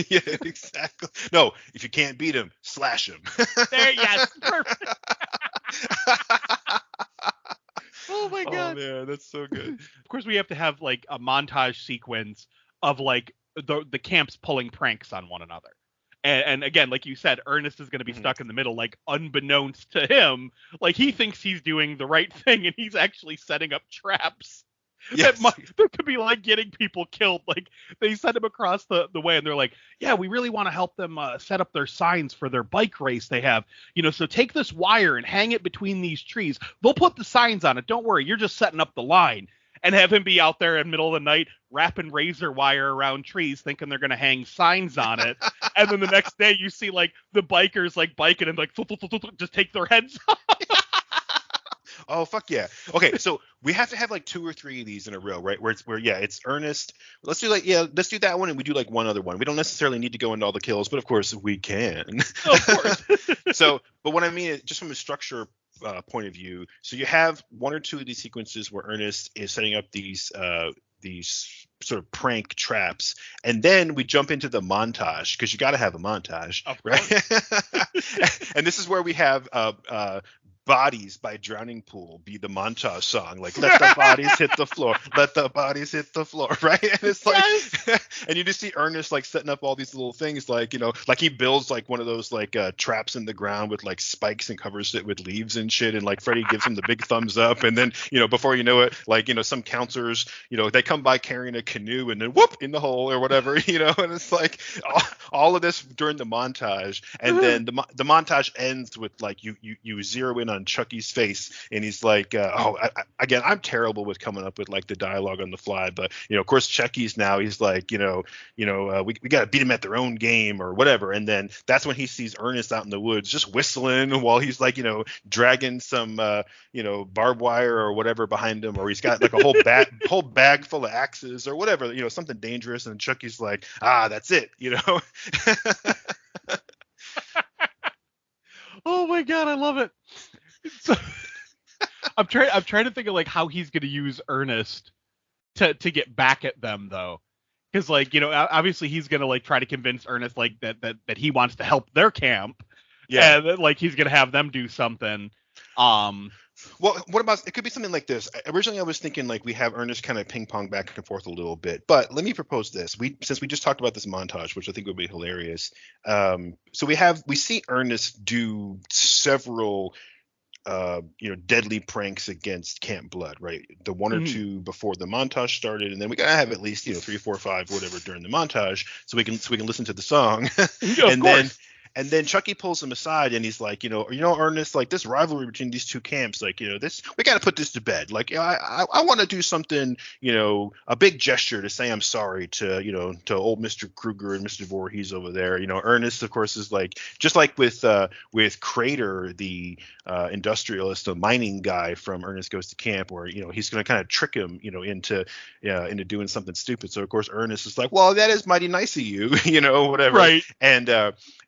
Yeah, exactly. No, if you can't beat them, slash them. There, yes, perfect. Oh my god. Oh man, that's so good. Of course, we have to have like a montage sequence of like the camps pulling pranks on one another. And again, like you said, Ernest is going to be stuck in the middle, like unbeknownst to him, like he thinks he's doing the right thing, and he's actually setting up traps. Yes. That could be like getting people killed. Like they send him across the way, and they're like, "Yeah, we really want to help them set up their signs for their bike race they have. So take this wire and hang it between these trees. They'll put the signs on it. Don't worry, you're just setting up the line." And have him be out there in the middle of the night wrapping razor wire around trees, thinking they're gonna hang signs on it. And then the next day, you see like the bikers like biking and like just take their heads off. Oh fuck yeah. Okay, so we have to have like 2 or 3 of these in a row, right? Where it's Ernest. Let's do that one, and we do like one other one. We don't necessarily need to go into all the kills, but of course we can. Of course. So, but what I mean is just from a structure point of view. So you have 1 or 2 of these sequences where Ernest is setting up these sort of prank traps, and then we jump into the montage, because you got to have a montage, right? And this is where we have Bodies by Drowning Pool be the montage song, like let the bodies hit the floor, let the bodies hit the floor, right? And it's like, And you just see Ernest like setting up all these little things, like, you know, like he builds like one of those like traps in the ground with like spikes and covers it with leaves and shit. And like Freddy gives him the big thumbs up. And then, you know, before you know it, like, you know, some counselors, you know, they come by carrying a canoe and then whoop in the hole or whatever, you know. And it's like all of this during the montage. And then the montage ends with like you zero in on Chucky's face, and he's like, again, I'm terrible with coming up with like the dialogue on the fly, but you know, of course, Chucky's now he's like, we got to beat him at their own game or whatever. And then that's when he sees Ernest out in the woods just whistling while he's like, you know, dragging some barbed wire or whatever behind him, or he's got like a whole bag full of axes or whatever, you know, something dangerous. And Chucky's like, that's it, you know. Oh my god, I love it. So, I'm trying to think of like how he's going to use Ernest to get back at them, though, because like, you know, obviously he's going to like try to convince Ernest like that he wants to help their camp, and like he's going to have them do something. Well, what about, it could be something like this. Originally, I was thinking like we have Ernest kind of ping pong back and forth a little bit, but let me propose this. Since we just talked about this montage, which I think would be hilarious. So we see Ernest do several deadly pranks against Camp Blood, right? The one or two before the montage started, and then we gotta have at least 3, 4, 5, whatever during the montage, so we can listen to the song. And then Chucky pulls him aside and he's like, Ernest, like this rivalry between these two camps, like, this, we got to put this to bed. Like, I want to do something, a big gesture to say I'm sorry to old Mr. Kruger and Mr. Voorhees over there. Ernest, of course, is like, just like with Crater, the industrialist, the mining guy from Ernest Goes to Camp, where, he's going to kind of trick him, into doing something stupid. So, of course, Ernest is like, well, that is mighty nice of you, whatever. Right. And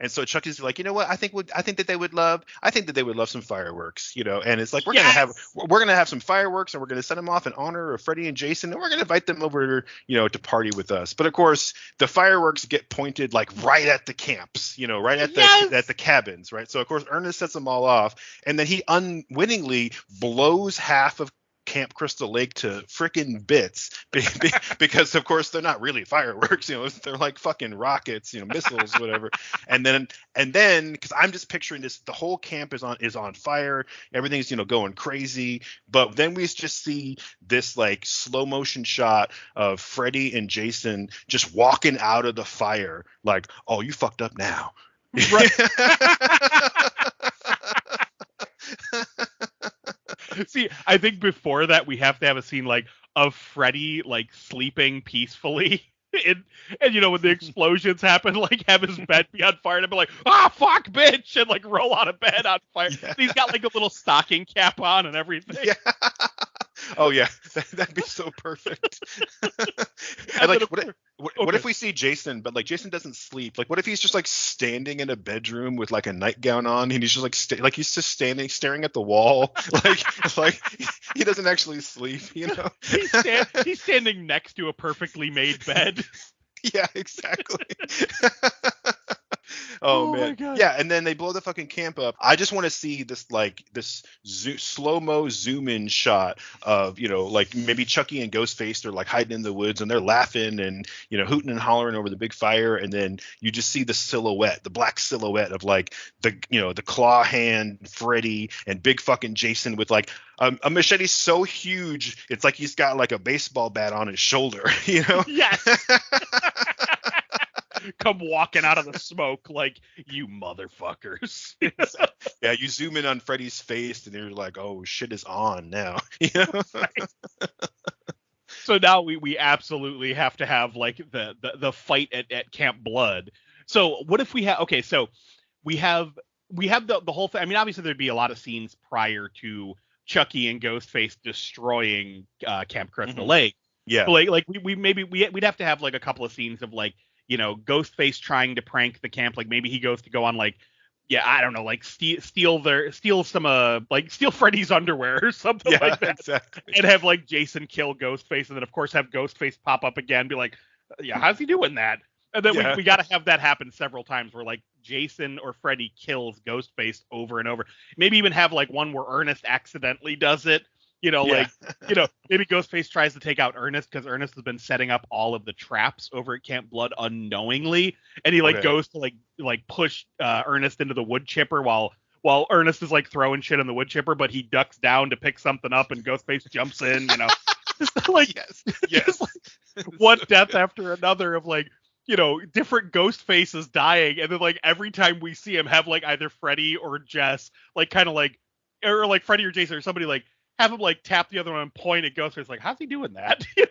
so Chucky's like, you know what? I think that they would love some fireworks, and it's like, we're gonna have some fireworks, and we're gonna set them off in honor of Freddy and Jason, and we're gonna invite them over, to party with us. But of course, the fireworks get pointed like right at the camps, right at the cabins, right? So of course, Ernest sets them all off, and then he unwittingly blows half of Camp Crystal Lake to frickin' bits because of course they're not really fireworks, they're like fucking rockets, missiles, whatever. And then because I'm just picturing this, the whole camp is on fire, everything's going crazy, but then we just see this like slow motion shot of Freddy and Jason just walking out of the fire like, oh, you fucked up now. Right. See, I think before that we have to have a scene like of Freddy like sleeping peacefully, and when the explosions happen, like have his bed be on fire and be like, fuck, bitch, and like roll out of bed on fire. Yeah. He's got like a little stocking cap on and everything. Yeah. Oh yeah, that'd be so perfect. And like, what if we see Jason, but like Jason doesn't sleep? Like, what if he's just like standing in a bedroom with like a nightgown on, and he's just like he's just standing, staring at the wall, like he doesn't actually sleep, He's standing next to a perfectly made bed. Yeah, exactly. Oh man, yeah, and then they blow the fucking camp up. I just want to see this slow-mo zoom in shot of like maybe Chucky and Ghostface are like hiding in the woods and they're laughing and hooting and hollering over the big fire, and then you just see the black silhouette of like the claw hand Freddy and big fucking Jason with like a machete so huge it's like he's got like a baseball bat on his shoulder. Yes. Come walking out of the smoke like, you motherfuckers. Yeah, you zoom in on Freddy's face and you're like, oh, shit is on now. Right. So now we absolutely have to have like the fight at Camp Blood. So what if we have, okay, so we have the whole thing. I mean, obviously there'd be a lot of scenes prior to Chucky and Ghostface destroying Camp Crystal Lake. Yeah. But like we'd have to have like a couple of scenes of like, Ghostface trying to prank the camp, like maybe he goes to go on like, I don't know, like steal Freddy's underwear or something like that. Exactly. And have like Jason kill Ghostface, and then of course have Ghostface pop up again, be like, how's he doing that? And then we got to have that happen several times where like Jason or Freddy kills Ghostface over and over. Maybe even have like one where Ernest accidentally does it, Yeah. Maybe Ghostface tries to take out Ernest because Ernest has been setting up all of the traps over at Camp Blood unknowingly, and he Okay. goes to push Ernest into the wood chipper while Ernest is throwing shit in the wood chipper, but he ducks down to pick something up, and Ghostface jumps in. Yes. Yes. One death after another of different ghost faces dying, and then every time we see him have either Freddy or Jess or Freddy or Jason or somebody have him tap the other one and point at Ghostface how's he doing that? He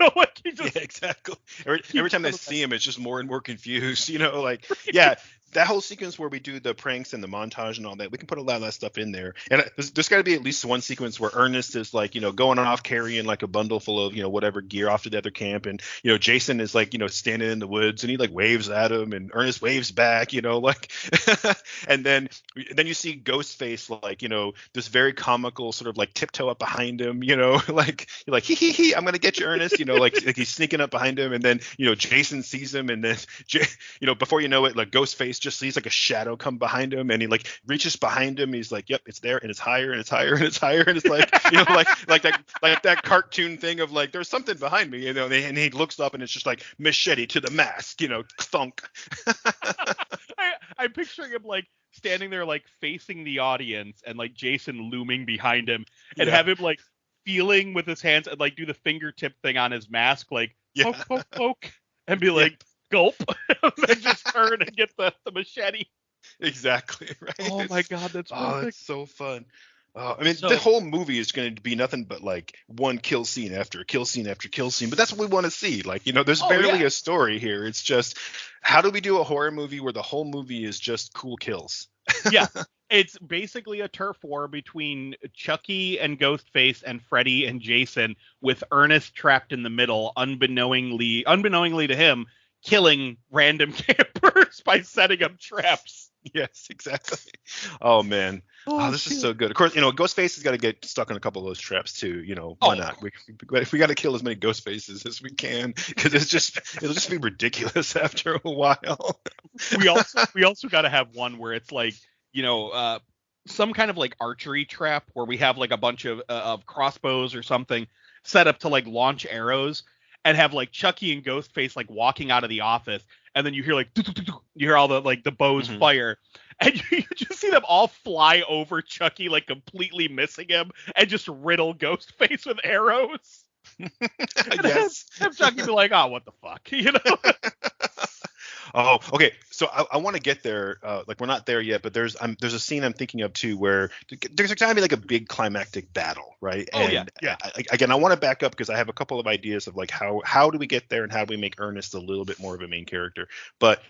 just Yeah, exactly. Every time they see him, it's just more and more confused. Right. Yeah, that whole sequence where we do the pranks and the montage and all that, we can put a lot of that stuff in there. And there's got to be at least one sequence where Ernest is going off carrying a bundle full of whatever gear off to the other camp, and Jason is standing in the woods and he waves at him, and Ernest waves back. And then you see Ghostface this very comical sort of tiptoe up behind him. You're hee hee hee, I'm gonna get you, Ernest. He's sneaking up behind him, and then Jason sees him, and then before you know it, Ghostface just sees a shadow come behind him, and he reaches behind him. He's yep, it's there, and it's higher, and it's higher, and it's higher, and it's that cartoon thing of there's something behind me, and he looks up, and it's just machete to the mask, thunk. I'm picturing him standing there facing the audience, and Jason looming behind him, and have him feeling with his hands and do the fingertip thing on his mask, Yeah. poke, poke, poke, and be gulp, and then just turn and get the machete. Exactly, right. Oh my god, that's perfect. That's so fun. I mean, the whole movie is going to be nothing but one kill scene after kill scene after kill scene, but that's what we want to see. There's barely a story here. It's just, how do we do a horror movie where the whole movie is just cool kills? Yeah. It's basically a turf war between Chucky and Ghostface and Freddy and Jason, with Ernest trapped in the middle, unbeknowingly to him, killing random campers by setting up traps. Yes, exactly. Oh man. This is so good. Of course, Ghostface has got to get stuck on a couple of those traps too. Why not? We got to kill as many Ghostfaces as we can, because it'll just be ridiculous after a while. We also got to have one where it's some kind of archery trap where we have a bunch of crossbows or something set up to launch arrows, and have Chucky and Ghostface walking out of the office, and then you hear you hear all the bows fire, and you just see them all fly over Chucky completely missing him, and just riddle Ghostface with arrows. Yes. Have Chucky be oh, what the fuck, Oh, okay. So I want to get there. We're not there yet, but there's a scene I'm thinking of too where there's going to be a big climactic battle, right? Oh, and yeah. Again, I want to back up because I have a couple of ideas of how do we get there, and how do we make Ernest a little bit more of a main character. But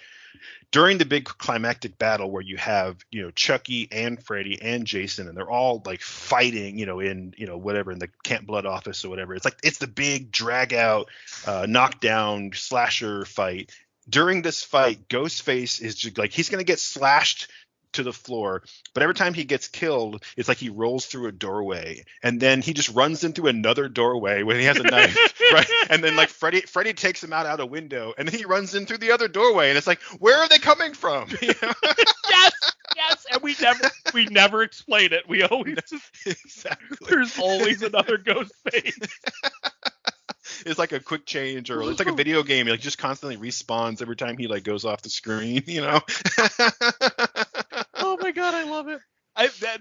during the big climactic battle where you have Chucky and Freddy and Jason, and they're all fighting in whatever, in the Camp Blood office or whatever, it's the big drag out knockdown slasher fight. During this fight, Ghostface is just he's going to get slashed to the floor, but every time he gets killed, it's he rolls through a doorway, and then he just runs into another doorway when he has a knife, right? And then Freddy takes him out a window, and then he runs in through the other doorway, and it's where are they coming from? Yes, and we never explain it. We always exactly. There's always another Ghostface. It's a quick change, or it's a video game. He just constantly respawns every time he goes off the screen. Oh my god, I love it.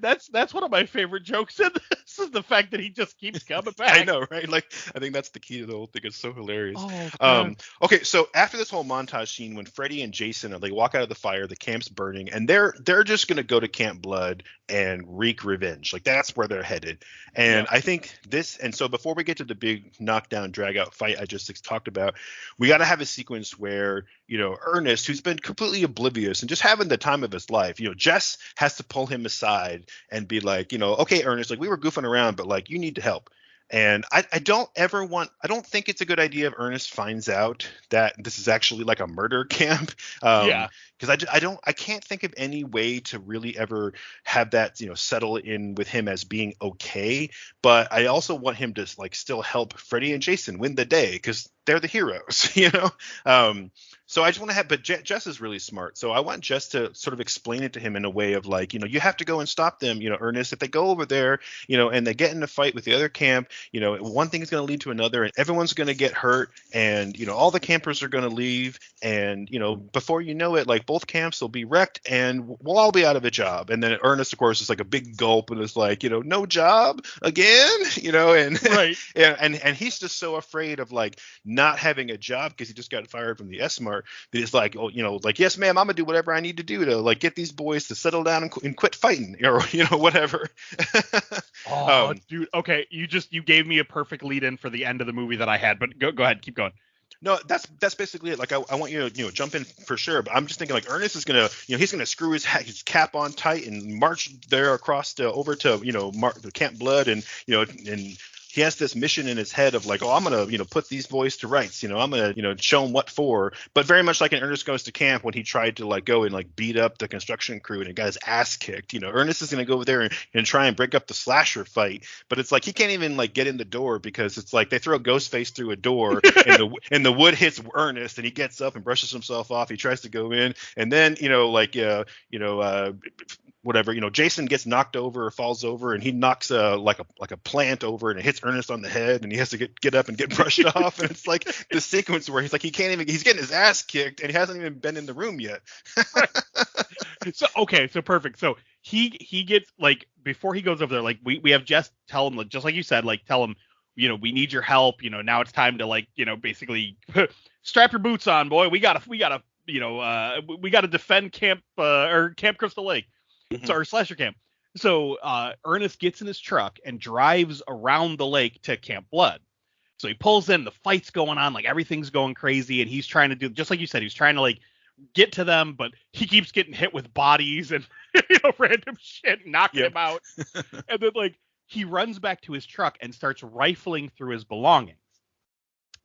That's one of my favorite jokes in this, is the fact that he just keeps coming back. I know, right? I think that's the key to the whole thing. It's so hilarious. Oh, okay, so after this whole montage scene, when Freddy and Jason they walk out of the fire, the camp's burning, and they're just gonna go to Camp Blood and wreak revenge. That's where they're headed. And I think this, and so before we get to the big knockdown drag out fight I just talked about, we got to have a sequence where Ernest, who's been completely oblivious and just having the time of his life, Jess has to pull him aside and be okay, Ernest, we were goofing around, but you need to help. And I don't think it's a good idea if Ernest finds out that this is actually a murder camp. Because I can't think of any way to really ever have that settle in with him as being okay. But I also want him to still help Freddy and Jason win the day, because they're the heroes, So I just want to have, but Jess is really smart. So I want Jess to sort of explain it to him in a way of like, you have to go and stop them, Ernest, if they go over there, and they get in a fight with the other camp, one thing is going to lead to another and everyone's going to get hurt and, all the campers are going to leave. And, before you know it, like both camps will be wrecked and we'll all be out of a job. And then Ernest, of course, is like a big gulp and is like, no job again, and, Right. and he's just so afraid of like not having a job because he just got fired from the S-Mart that it's like, oh, like, yes, ma'am, I'm gonna do whatever I need to do to like get these boys to settle down and quit fighting or, whatever. Dude. Okay. You gave me a perfect lead in for the end of the movie that I had, but go ahead. Keep going. No, that's basically it. Like I want you to jump in for sure, but I'm just thinking like Ernest is gonna he's gonna screw his cap on tight and march there across over to the Camp Blood and and he has this mission in his head of like, oh, I'm gonna put these boys to rights, I'm gonna show them what for. But very much like in Ernest Goes to Camp when he tried to like go and like beat up the construction crew and it got his ass kicked. Ernest is gonna go over there and try and break up the slasher fight, but it's like he can't even like get in the door because it's like they throw Ghostface through a door and the wood hits Ernest and he gets up and brushes himself off. He tries to go in and then whatever, Jason gets knocked over or falls over and he knocks like a plant over and it hits Ernest on the head and he has to get up and get brushed off. And it's like the sequence where he's like, he's getting his ass kicked and he hasn't even been in the room yet. So perfect. So he gets like, before he goes over there, like we have Jess tell him, like, just like you said, like tell him, we need your help. Now it's time to like, basically strap your boots on, boy. We gotta defend Camp Crystal Lake. Mm-hmm. Or Slasher Camp. So Ernest gets in his truck and drives around the lake to Camp Blood. So he pulls in, the fight's going on, like everything's going crazy, and he's trying to do, just like you said, he's trying to like get to them, but he keeps getting hit with bodies and random shit knocking him out. And then like he runs back to his truck and starts rifling through his belongings,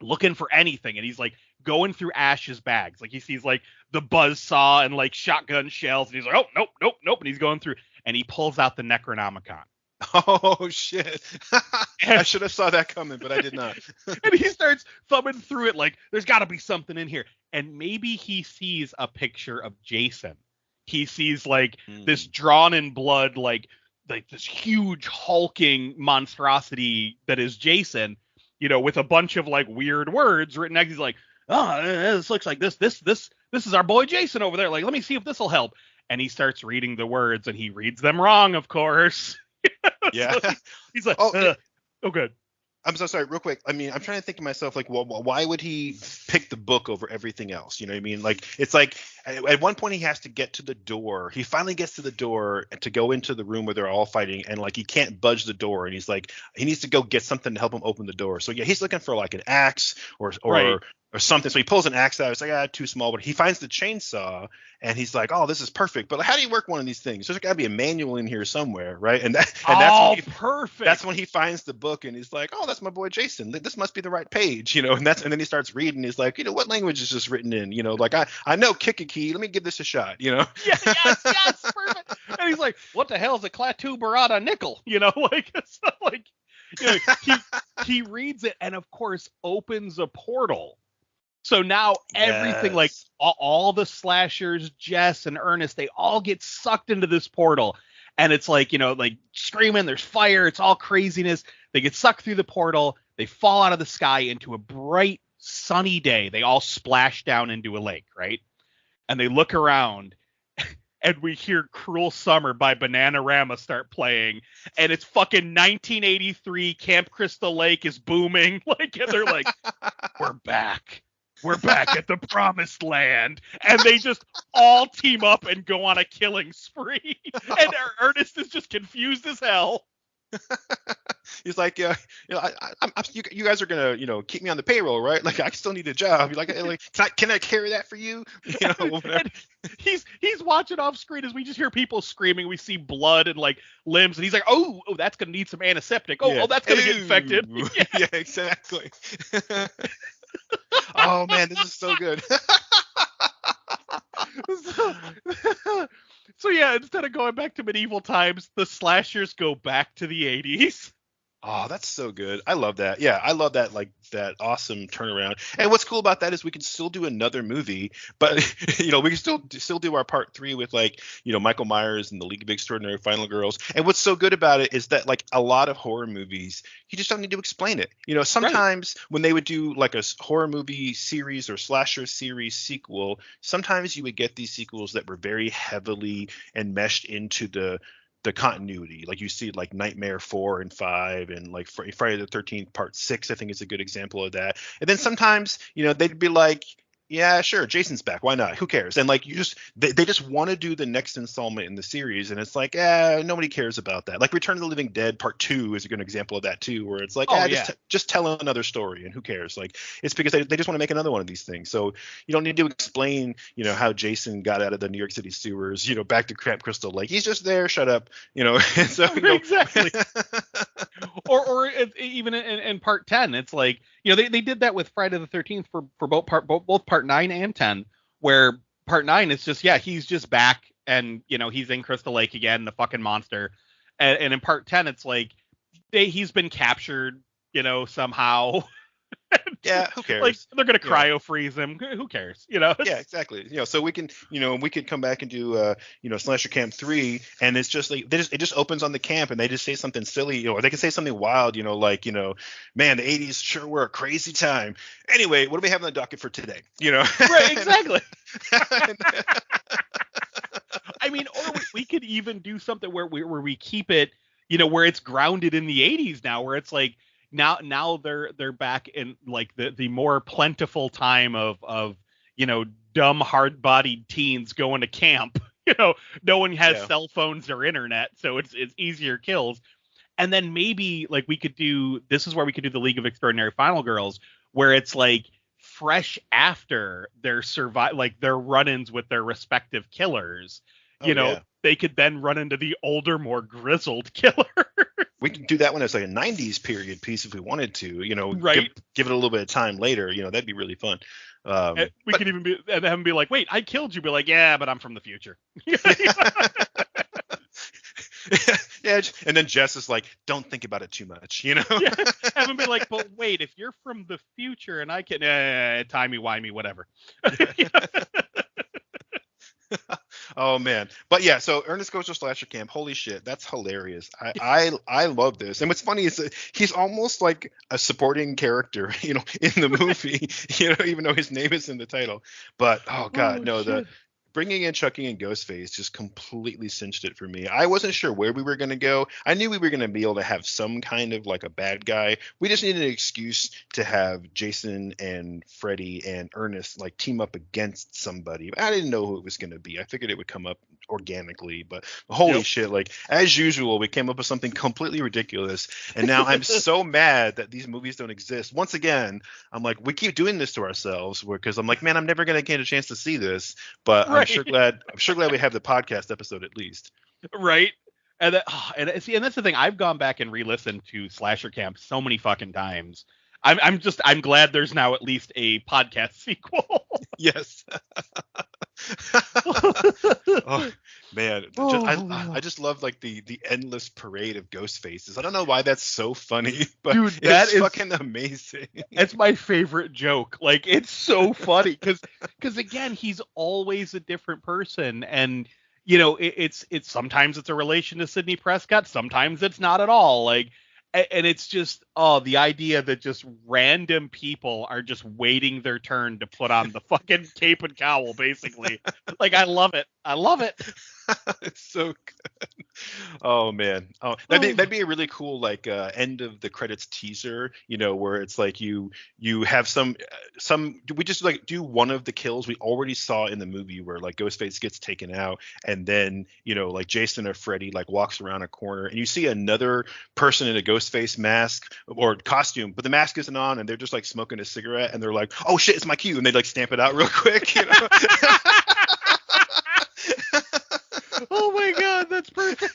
looking for anything, and he's like going through Ash's bags, like he sees like the buzz saw and like shotgun shells, and he's like, oh nope, and he's going through, and he pulls out the Necronomicon. Oh shit! I should have saw that coming, but I did not. And he starts thumbing through it, like there's got to be something in here, and maybe he sees a picture of Jason. He sees like this drawn in blood, like this huge hulking monstrosity that is Jason. With a bunch of like weird words written next. He's like, oh, this looks like this is our boy Jason over there. Like, let me see if this will help. And he starts reading the words and he reads them wrong, of course. Yeah. So he's like, good. I'm so sorry, real quick. I mean, I'm trying to think to myself, like, well, why would he pick the book over everything else? You know what I mean? Like, it's like at one point he has to get to the door. He finally gets to the door to go into the room where they're all fighting, and like he can't budge the door, and he's like, he needs to go get something to help him open the door. So yeah, he's looking for like an axe or something. So he pulls an axe out. It's like, too small. But he finds the chainsaw, and he's like, oh, this is perfect. But like, how do you work one of these things? There's got to be a manual in here somewhere, right? That's perfect. That's when he finds the book, and he's like, oh, that's my boy Jason. This must be the right page, And then he starts reading. He's like, what language is this written in? Like I know Kikiki. Let me give this a shot. Yeah, yes, perfect. And he's like, what the hell is a Klaatu Barada nickel? Like it's like, he reads it and of course opens a portal. So now everything, like all the slashers, Jess and Ernest, they all get sucked into this portal. And it's like, like screaming, there's fire, it's all craziness. They get sucked through the portal. They fall out of the sky into a bright, sunny day. They all splash down into a lake, right? And they look around and we hear Cruel Summer by Bananarama start playing. And it's fucking 1983. Camp Crystal Lake is booming. Like, and they're like, we're back. We're back at the promised land. And they just all team up and go on a killing spree. And Ernest is just confused as hell. He's like, you guys are gonna, keep me on the payroll, right? Like, I still need a job. You're like, can I carry that for you? And he's watching off screen as we just hear people screaming. We see blood and like limbs, and he's like, oh, that's gonna need some antiseptic. Oh, that's gonna get infected. Yeah, exactly. Oh man, this is so good. So yeah, instead of going back to medieval times, the slashers go back to the 80s. Oh, that's so good. I love that. Yeah, I love that, like that awesome turnaround. And what's cool about that is we can still do another movie, but we can still do our part 3 with like, Michael Myers and the League of Extraordinary Final Girls. And what's so good about it is that like a lot of horror movies, you just don't need to explain it. Right. Sometimes when they would do like a horror movie series or slasher series sequel, sometimes you would get these sequels that were very heavily enmeshed into the continuity. Like you see like Nightmare 4 and 5 and like Friday the 13th part 6, I think is a good example of that. And then sometimes, they'd be like, yeah, sure, Jason's back. Why not? Who cares? And like they just want to do the next installment in the series, and it's like, nobody cares about that. Like Return of the Living Dead Part 2 is a good example of that too, where it's like, Oh yeah. just tell another story, and who cares? Like it's because they just want to make another one of these things. So you don't need to explain, how Jason got out of the New York City sewers, back to Camp Crystal Lake. He's just there. Shut up. And so Exactly. Or even in part 10, it's like, they did that with Friday the 13th for both part 9 and 10, where part 9 is just, he's just back, and he's in Crystal Lake again, the fucking monster. And in part 10 it's like he's been captured, somehow. yeah, who Like cares? they're gonna cryo freeze him. Who cares? Yeah, exactly. So we can, we could come back and do, Slasher Camp 3, and it's just like it just opens on the camp, and they just say something silly, or they can say something wild, like, man, the '80s sure were a crazy time. Anyway, what do we have on the docket for today? Right, exactly. I mean, or we could even do something where we keep it, where it's grounded in the '80s now, where it's like now they're back in like the more plentiful time of dumb hard-bodied teens going to camp. No one has Yeah. cell phones or internet, so it's easier kills. And then maybe like this is where we could do the League of Extraordinary Final Girls, where it's like fresh after their like their run-ins with their respective killers. Oh yeah. They could then run into the older, more grizzled killer. We can do that one as like a '90s period piece if we wanted to. Right. Give it a little bit of time later. That'd be really fun. We could even have him be like, "Wait, I killed you." Be like, "Yeah, but I'm from the future." Yeah, and then Jess is like, "Don't think about it too much," Yeah, have him be like, "But wait, if you're from the future and I can timey-wimey, whatever." Oh man, but yeah. So Ernest Goes to Slasher Camp. Holy shit, that's hilarious. I love this. And what's funny is that he's almost like a supporting character, in the movie. Even though his name is in the title. But oh god, Oh no, the shit. bringing in Chucky and Ghostface just completely cinched it for me. I wasn't sure where we were going to go. I knew we were going to be able to have some kind of like a bad guy. We just needed an excuse to have Jason and Freddy and Ernest like team up against somebody. I didn't know who it was going to be. I figured it would come up organically, but holy Yep. shit, like as usual, we came up with something completely ridiculous. And now I'm so mad that these movies don't exist. Once again, I'm like, we keep doing this to ourselves because I'm like, man, I'm never going to get a chance to see this. But Right. I'm sure glad we have the podcast episode at least. Right. And and that's the thing. I've gone back and re-listened to Slasher Camp so many fucking times. I'm glad there's now at least a podcast sequel. Yes. Oh man, I just love like the endless parade of ghost faces. I don't know why that's so funny, but Dude, it's fucking amazing. It's my favorite joke. Like it's so funny because again, he's always a different person, and it's sometimes it's a relation to Sidney Prescott, sometimes it's not at all. Like, and it's just the idea that just random people are just waiting their turn to put on the fucking cape and cowl, basically. Like I love it. I love it. It's so good. Oh man. Oh, that'd be a really cool like end of the credits teaser, where it's like you have some we just like do one of the kills we already saw in the movie where like Ghostface gets taken out, and then like Jason or Freddy like walks around a corner and you see another person in a Ghostface mask or costume, but the mask isn't on and they're just like smoking a cigarette and they're like, "Oh shit, it's my cue," and they like stamp it out real quick. Oh my god, that's perfect.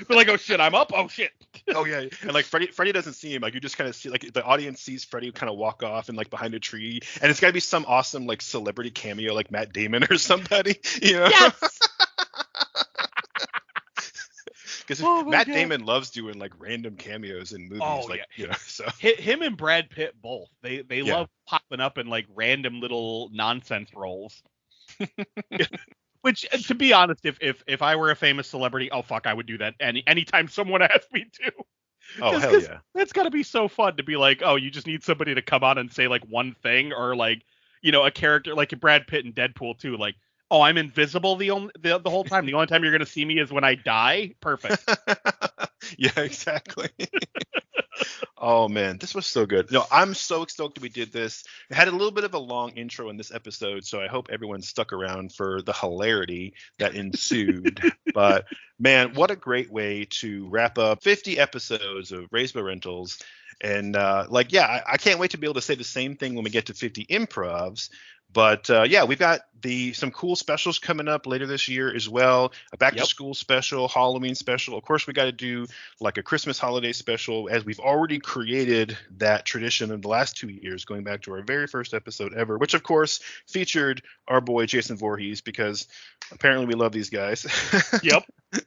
They're like, "Oh shit, I'm up. Oh shit." Oh yeah, and like Freddy doesn't see him. Like you just kind of see like the audience sees Freddy kind of walk off and like behind a tree, and it's got to be some awesome like celebrity cameo like Matt Damon or somebody. Yes. Because Oh my Matt God. Damon loves doing like random cameos in movies, Oh, like yeah. so. Him and Brad Pitt both. They Yeah. love popping up in like random little nonsense roles. Which, to be honest, if I were a famous celebrity, oh fuck, I would do that anytime someone asked me to. Oh hell yeah. That's got to be so fun to be like, oh, you just need somebody to come on and say like one thing, or like, a character like Brad Pitt in Deadpool too, like, oh, I'm invisible the whole time. The only time you're gonna see me is when I die. Perfect. Yeah, exactly. Oh man, this was so good. No, I'm so stoked that we did this. It had a little bit of a long intro in this episode, so I hope everyone stuck around for the hilarity that ensued. But man, what a great way to wrap up 50 episodes of Raised by Rentals. And I can't wait to be able to say the same thing when we get to 50 improvs. But we've got some cool specials coming up later this year as well. A back to school special, Halloween special. Of course, we got to do like a Christmas holiday special, as we've already created that tradition in the last 2 years, going back to our very first episode ever, which of course featured our boy Jason Voorhees, because apparently we love these guys. Yep.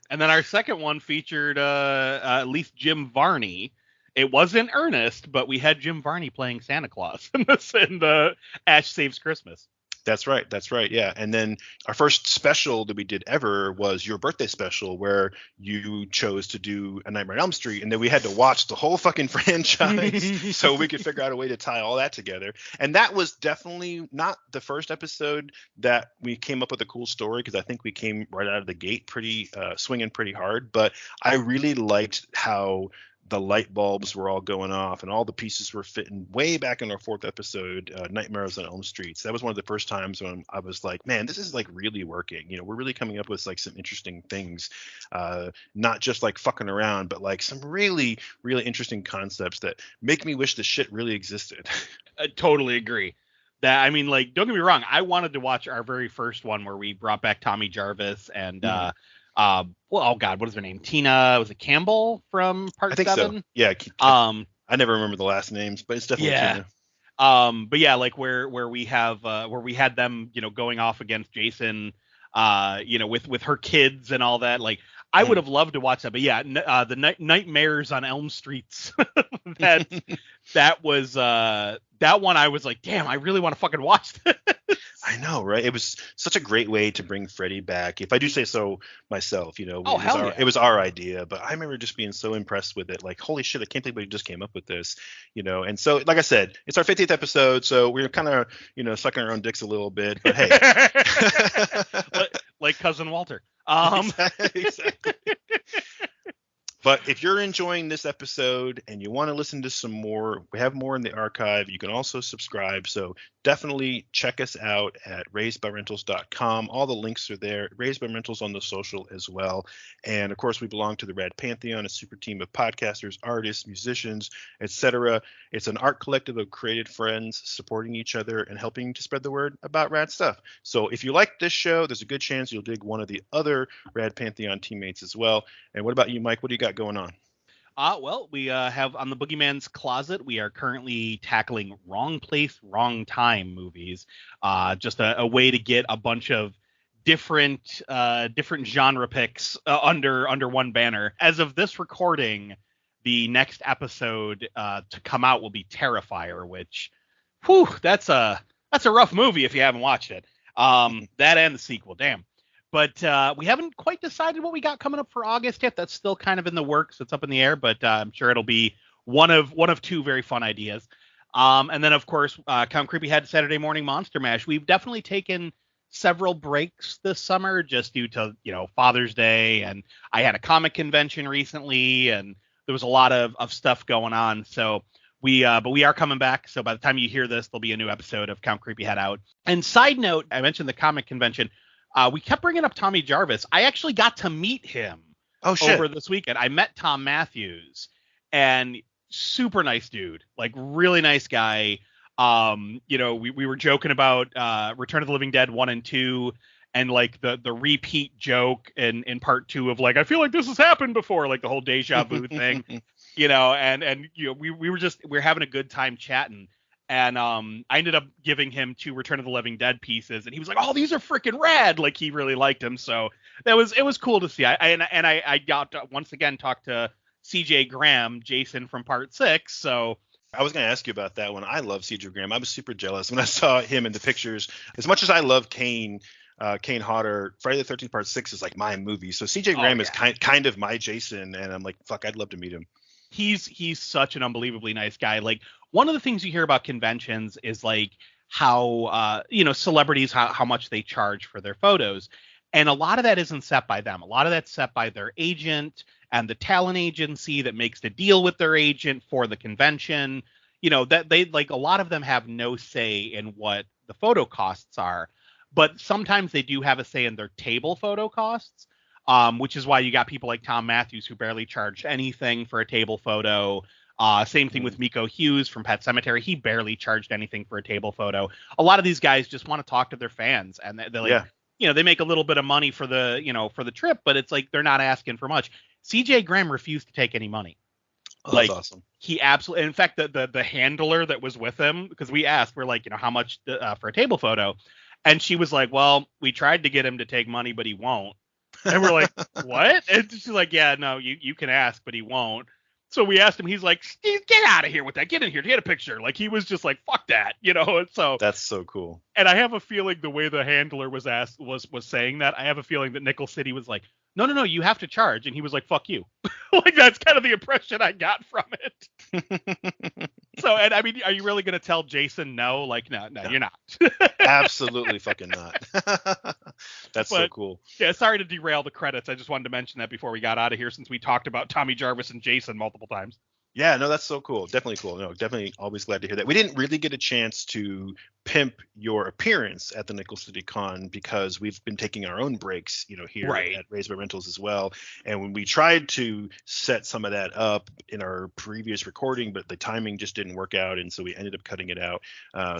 And then our second one featured at least Jim Varney. It wasn't Ernest, but we had Jim Varney playing Santa Claus in the Ash Saves Christmas. That's right. Yeah. And then our first special that we did ever was your birthday special, where you chose to do A Nightmare on Elm Street. And then we had to watch the whole fucking franchise so we could figure out a way to tie all that together. And that was definitely not the first episode that we came up with a cool story, because I think we came right out of the gate swinging pretty hard. But I really liked how the light bulbs were all going off and all the pieces were fitting way back in our fourth episode, Nightmares on Elm Street. So that was one of the first times when I was like, man, this is like really working. We're really coming up with like some interesting things, not just like fucking around, but like some really, really interesting concepts that make me wish this shit really existed. I totally agree. That, I mean, like, don't get me wrong, I wanted to watch our very first one where we brought back Tommy Jarvis and oh god, what is her name? Tina, was it Campbell from Part 7? So. Yeah. I never remember the last names, but it's definitely Tina. But yeah, like where we had them, going off against Jason, with her kids and all that. Like, I would have loved to watch that. But yeah, the Nightmares on Elm Streets. that was that one. I was like, damn, I really want to fucking watch this. I know, right? It was such a great way to bring Freddy back, if I do say so myself. It was our idea, but I remember just being so impressed with it. Like, holy shit, I can't believe we just came up with this, And so, like I said, it's our 50th episode, so we're kind of, sucking our own dicks a little bit, but hey. like Cousin Walter. Exactly. But if you're enjoying this episode and you want to listen to some more, we have more in the archive. You can also subscribe. So definitely check us out at raisedbyrentals.com. All the links are there. Raised by Rentals on the social as well. And of course, we belong to the Rad Pantheon, a super team of podcasters, artists, musicians, etc. It's an art collective of creative friends supporting each other and helping to spread the word about rad stuff. So if you like this show, there's a good chance you'll dig one of the other Rad Pantheon teammates as well. And what about you, Mike? What do you got going on? Well, we have on the Boogeyman's Closet, we are currently tackling Wrong Place, Wrong Time movies. Just a way to get a bunch of different genre picks under one banner. As of this recording, the next episode to come out will be Terrifier, which, that's a rough movie if you haven't watched it. That and the sequel, damn. But we haven't quite decided what we got coming up for August yet. That's still kind of in the works. It's up in the air, but I'm sure it'll be one of two very fun ideas. And then, of course, Count Creepyhead Saturday Morning Monster Mash. We've definitely taken several breaks this summer just due to, Father's Day. And I had a comic convention recently, and there was a lot of stuff going on. So but we are coming back. So by the time you hear this, there'll be a new episode of Count Creepyhead out. And side note, I mentioned the comic convention. We kept bringing up Tommy Jarvis. I actually got to meet him over this weekend. I met Tom Matthews, and super nice dude, like really nice guy. We were joking about Return of the Living Dead 1 and 2, and like the repeat joke in part 2 of like, I feel like this has happened before, like the whole deja vu thing, and we were having a good time chatting. And I ended up giving him 2 Return of the Living Dead pieces, and he was like, "Oh, these are freaking rad!" Like, he really liked them, so it was cool to see. I got to once again talk to CJ Graham, Jason from Part 6. So I was going to ask you about that one. I love CJ Graham. I was super jealous when I saw him in the pictures. As much as I love Kane Hodder, Friday the 13th Part 6 is like my movie. So CJ Graham is kind of my Jason, and I'm like, fuck, I'd love to meet him. He's such an unbelievably nice guy. Like, one of the things you hear about conventions is like how celebrities, how much they charge for their photos, and a lot of that isn't set by them. A lot of that's set by their agent and the talent agency that makes the deal with their agent for the convention. That they, like, a lot of them have no say in what the photo costs are, but sometimes they do have a say in their table photo costs. Which is why you got people like Tom Matthews, who barely charged anything for a table photo. Same thing with Miko Hughes from Pet Sematary. He barely charged anything for a table photo. A lot of these guys just want to talk to their fans, and they're like, they make a little bit of money for the trip, but it's like they're not asking for much. CJ Graham refused to take any money. Oh, that's awesome. He absolutely, in fact, the handler that was with him, because we asked, we're like, how much for a table photo? And she was like, well, we tried to get him to take money, but he won't. And we're like, what? And she's like, yeah, no, you can ask, but he won't. So we asked him. He's like, Steve, get out of here with that. Get in here. Get a picture. Like, he was just like, fuck that, And so that's so cool. And I have a feeling the way the handler was saying that, I have a feeling that Nickel City was like, no, you have to charge. And he was like, fuck you. Like, that's kind of the impression I got from it. So, and I mean, are you really going to tell Jason no? Like, no, you're not. Absolutely fucking not. That's so cool. Yeah, sorry to derail the credits. I just wanted to mention that before we got out of here, since we talked about Tommy Jarvis and Jason multiple times. Yeah, no, that's so cool. Definitely cool. No, definitely always glad to hear that. We didn't really get a chance to pimp your appearance at the Nickel City Con because we've been taking our own breaks, here at Raised by Rentals as well. And when we tried to set some of that up in our previous recording, but the timing just didn't work out, and so we ended up cutting it out.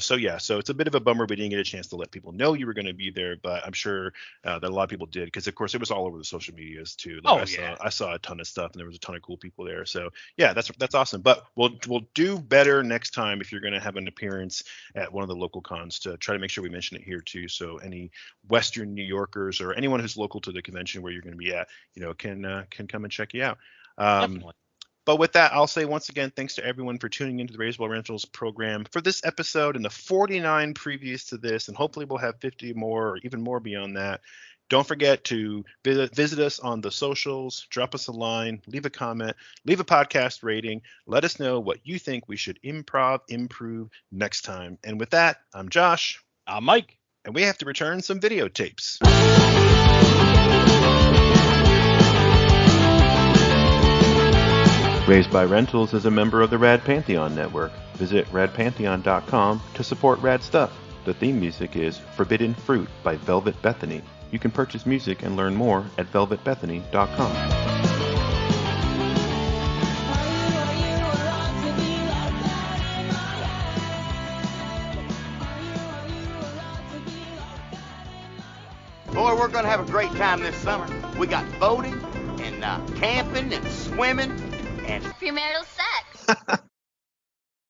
So it's a bit of a bummer we didn't get a chance to let people know you were going to be there, but I'm sure that a lot of people did, because of course it was all over the social medias too. I saw a ton of stuff, and there was a ton of cool people there. So yeah, that's awesome. But we'll do better next time if you're going to have an appearance at one of the local cons, to try to make sure we mention it here too. So any Western New Yorkers or anyone who's local to the convention where you're going to be at, can come and check you out. Definitely. But with that, I'll say once again, thanks to everyone for tuning into the Raised by Rentals program for this episode and the 49 previous to this, and hopefully we'll have 50 more or even more beyond that. Don't forget to visit us on the socials, drop us a line, leave a comment, leave a podcast rating. Let us know what you think we should improve next time. And with that, I'm Josh. I'm Mike. And we have to return some videotapes. Raised by Rentals is a member of the Rad Pantheon Network. Visit radpantheon.com to support rad stuff. The theme music is Forbidden Fruit by Velvet Bethany. You can purchase music and learn more at velvetbethany.com. Boy, we're going to have a great time this summer. We got boating and camping and swimming and premarital sex.